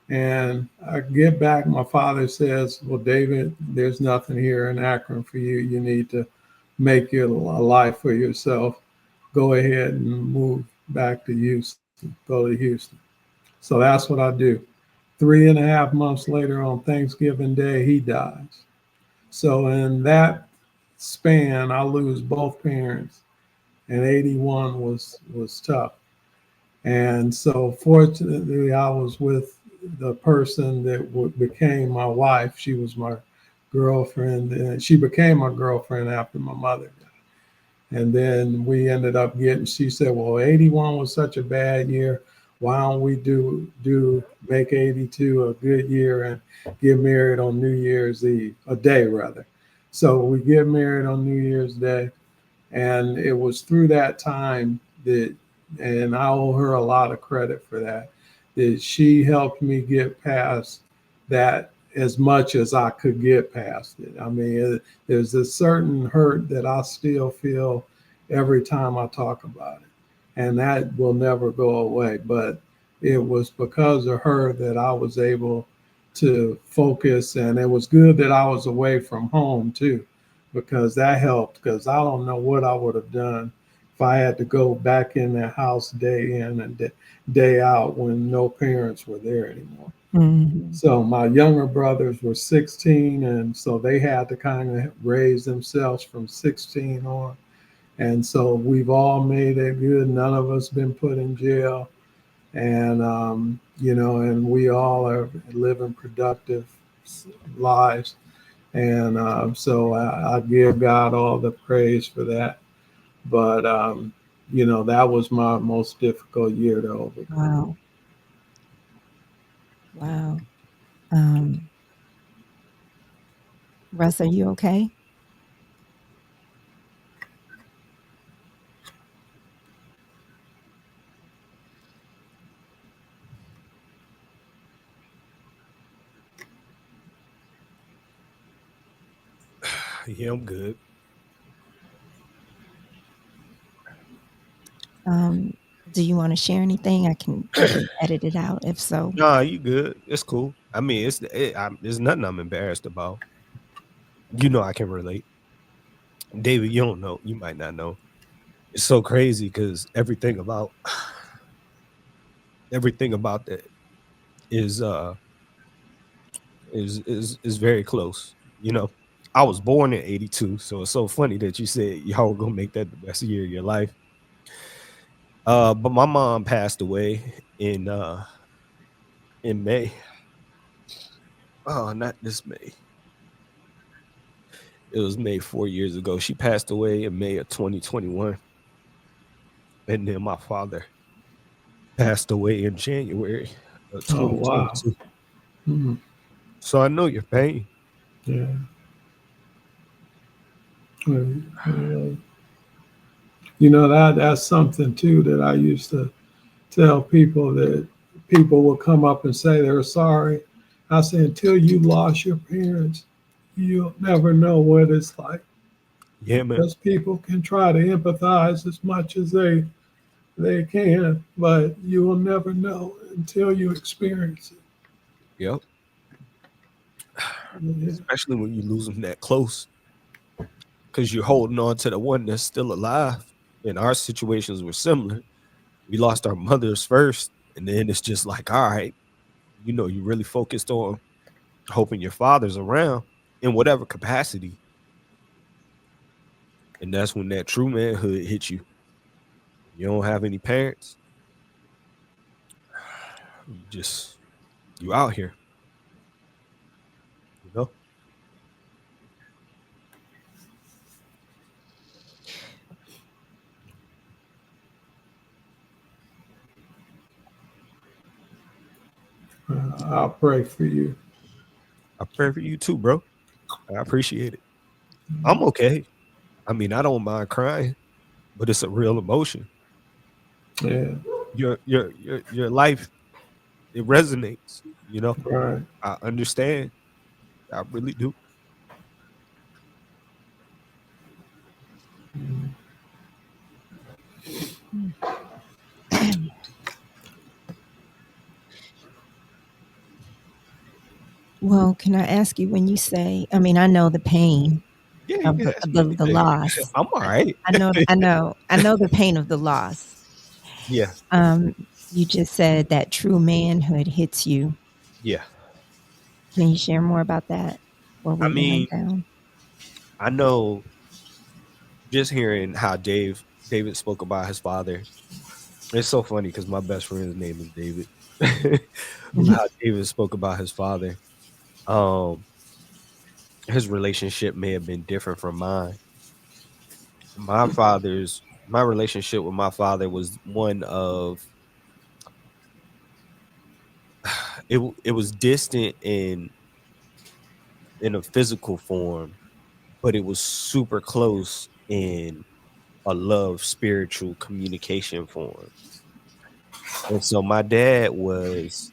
And I get back, my father says, well, David, there's nothing here in Akron for you. You need to make your a life for yourself. Go ahead and move back to Houston, go to Houston. So that's what I do. 3.5 months later on Thanksgiving Day, he dies. So in that span, I lose both parents, and 81 was tough. And so fortunately, I was with the person that became my wife. She was my girlfriend, and she became my girlfriend after my mother died. And then we ended up she said, well, 81 was such a bad year. Why don't we make 82 a good year and get married on New Year's Eve, a day rather. So we get married on New Year's Day. And it was through that time and I owe her a lot of credit for that she helped me get past that as much as I could get past it. I mean, there's a certain hurt that I still feel every time I talk about it, and that will never go away. But it was because of her that I was able to focus, and it was good that I was away from home too, because that helped, because I don't know what I would have done if I had to go back in that house day in and day out when no parents were there anymore. So my younger brothers were 16, and so they had to kind of raise themselves from 16 on. And so we've all made it good. None of us been put in jail. And, and we all are living productive lives. And so I give God all the praise for that. But, that was my most difficult year to overcome.
Wow. Russ, are you okay?
Yeah, I'm good.
Do you want to share anything? I can edit it out if so.
Nah, you good. It's cool. I mean, there's nothing I'm embarrassed about. You know I can relate. David, you don't know. You might not know. It's so crazy because everything about that is is very close. You know, I was born in '82, so it's so funny that you said y'all were gonna make that the best year of your life. But my mom passed away in May. Oh, not this May. It was May 4 years ago. She passed away in May of 2021. And then my father passed away in January of
Oh, wow.
2022.
Mhm.
So I know your pain.
Yeah. Well, that's something too that I used to tell people, that people will come up and say they're sorry. I say, until you lost your parents, you'll never know what it's like.
Yeah, man.
Because people can try to empathize as much as they can, but you will never know until you experience it.
Yep.
Yeah.
Especially when you lose them that close, because you're holding on to the one that's still alive. And our situations were similar. We lost our mothers first, and then it's just like, all right, you really focused on hoping your father's around in whatever capacity. And that's when that true manhood hits you. You don't have any parents. You out here, you know?
I'll pray for you.
I pray for you too, bro. I appreciate it. I'm okay. I mean, I don't mind crying, but it's a real emotion.
Yeah,
Your life, it resonates, you know?
right.
I understand. I really do.
Well, can I ask you, when you say, I mean, I know the pain
Yeah, you
of
can
the
ask me
the
anything.
loss.
I'm all right.
I know the pain of the loss.
Yeah.
You just said that true manhood hits you.
Yeah.
Can you share more about that before
I
we wind
mean,
down?
I know just hearing how David spoke about his father. It's so funny because my best friend's name is David.
Mhm.
How David spoke about his father. Um, his relationship may have been different from mine. My relationship with my father was one of it was distant in a physical form, but it was super close in a love spiritual communication form. And so my dad was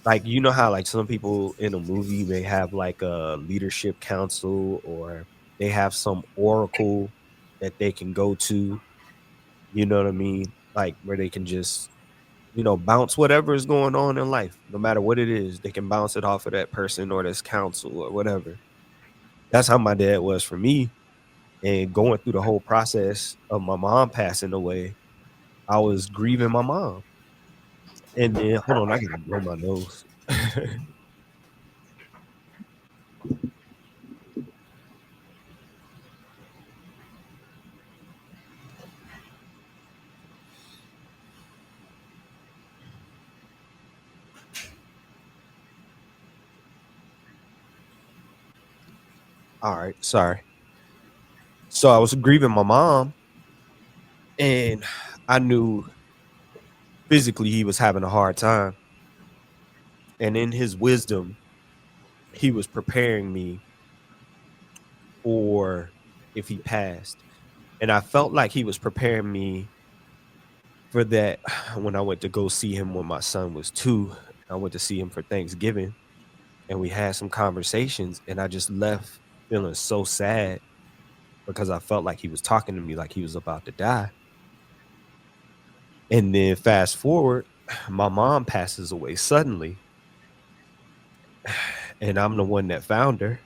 like, you know how like some people in a movie may have like a leadership council, or they have some oracle that they can go to, you know what I mean? Like where they can just, bounce whatever is going on in life, no matter what it is, they can bounce it off of that person or this council or whatever. That's how my dad was for me. And going through the whole process of my mom passing away, I was grieving my mom. And then, hold on, I gotta blow my nose. All right, sorry. So I was grieving my mom, and I knew physically he was having a hard time. And in his wisdom, he was preparing me for if he passed. And I felt like he was preparing me for that when I went to go see him when my son was 2. I went to see him for Thanksgiving, and we had some conversations, and I just left feeling so sad because I felt like he was talking to me like he was about to die. And then fast forward, my mom passes away suddenly. and I'm the one that found her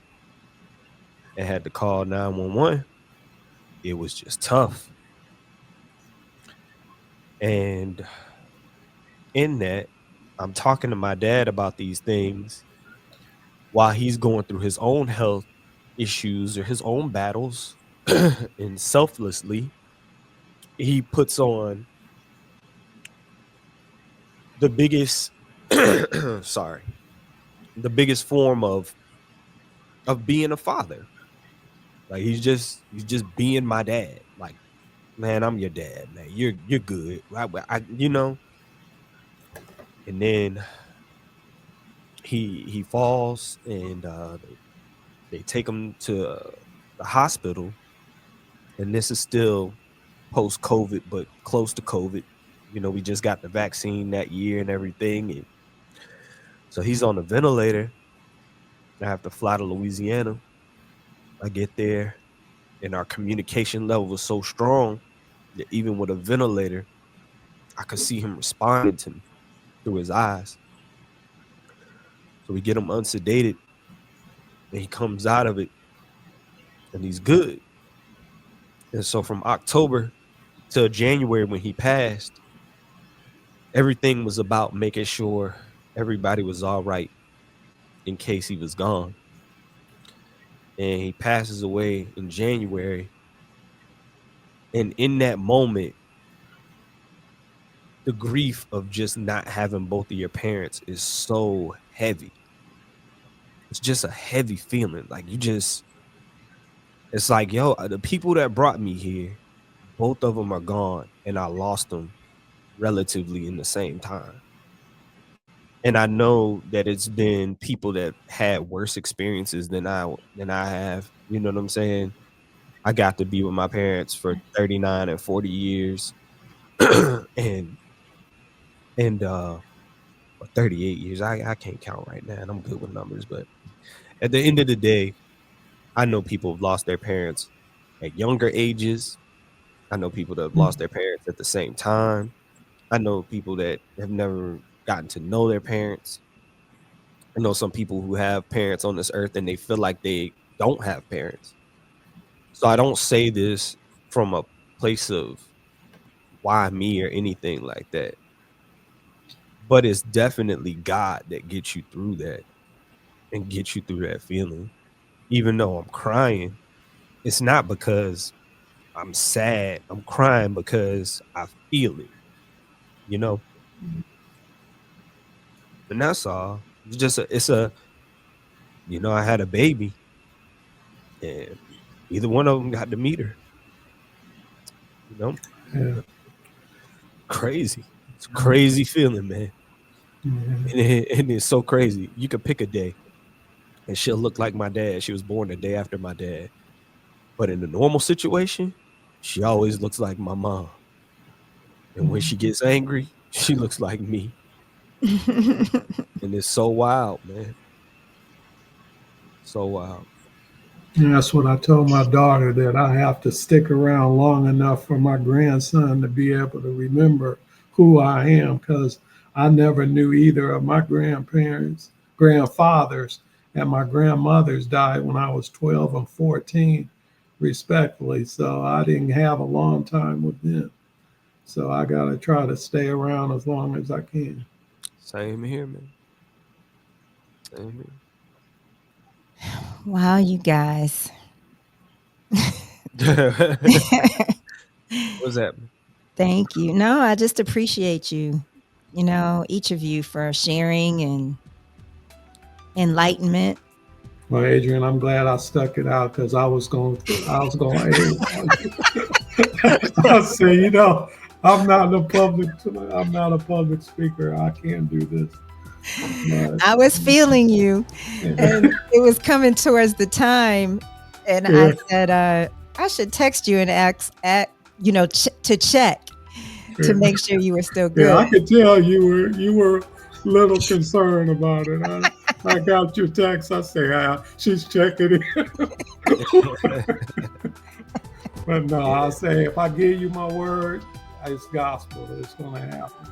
and had to call 911. It was just tough. And in that, I'm talking to my dad about these things while he's going through his own health issues or his own battles. And selflessly, he puts on the biggest sorry, the biggest form of being a father. Like he's just being my dad. Like, man, I'm your dad, man. You're good. And then he falls, and they take him to the hospital, and this is still post COVID, but close to COVID. We just got the vaccine that year and everything, and so he's on the ventilator. I have to fly to Louisiana. I get there, and our communication level was so strong that even with a ventilator, I could see him responding to me through his eyes. So we get him unsedated, and he comes out of it, and he's good. And so from October to January, when he passed, everything was about making sure everybody was all right in case he was gone. And he passes away in January. And in that moment, the grief of just not having both of your parents is so heavy. It's just a heavy feeling. Like it's like, yo, the people that brought me here, both of them are gone, and I lost them relatively in the same time. And I know that it's been people that had worse experiences than I have. You know what I'm saying? I got to be with my parents for 39 and 40 years, and 38 years. I can't count right now, and I'm good with numbers. But at the end of the day, I know people have lost their parents at younger ages. I know people that have lost their parents at the same time. I know people that have never gotten to know their parents. I know some people who have parents on this earth and they feel like they don't have parents. So I don't say this from a place of why me or anything like that. But it's definitely God that gets you through that and gets you through that feeling. Even though I'm crying, it's not because I'm sad. I'm crying because I feel it, And that's all. It's just I had a baby, and either one of them got to meet her.
Yeah.
Crazy. It's a crazy feeling, man. And it's so crazy. You could pick a day, and she'll look like my dad. She was born the day after my dad. But in the normal situation, she always looks like my mom. And when she gets angry, she looks like me. And it's so wild, man. So wild.
And that's what I told my daughter, that I have to stick around long enough for my grandson to be able to remember who I am, because I never knew either of my grandfathers, and my grandmothers died when I was 12 and 14, respectfully. So I didn't have a long time with them. So I got to try to stay around as long as I can.
Same here, man. Same here.
Wow, you guys.
What's that?
Thank you. No, I just appreciate you, each of you, for sharing and enlightenment.
Well, Adrian, I'm glad I stuck it out, because I was going I say, I'm not a public speaker. I can't do this. But
I was feeling you, and it was coming towards the time, and I said, I should text you and ask, to check to make sure you were still good.
Yeah, I could tell you were a little concerned about it. I got your text. I say, she's checking it. But no, I'll say, if I give you my word, it's gospel. It's going to happen.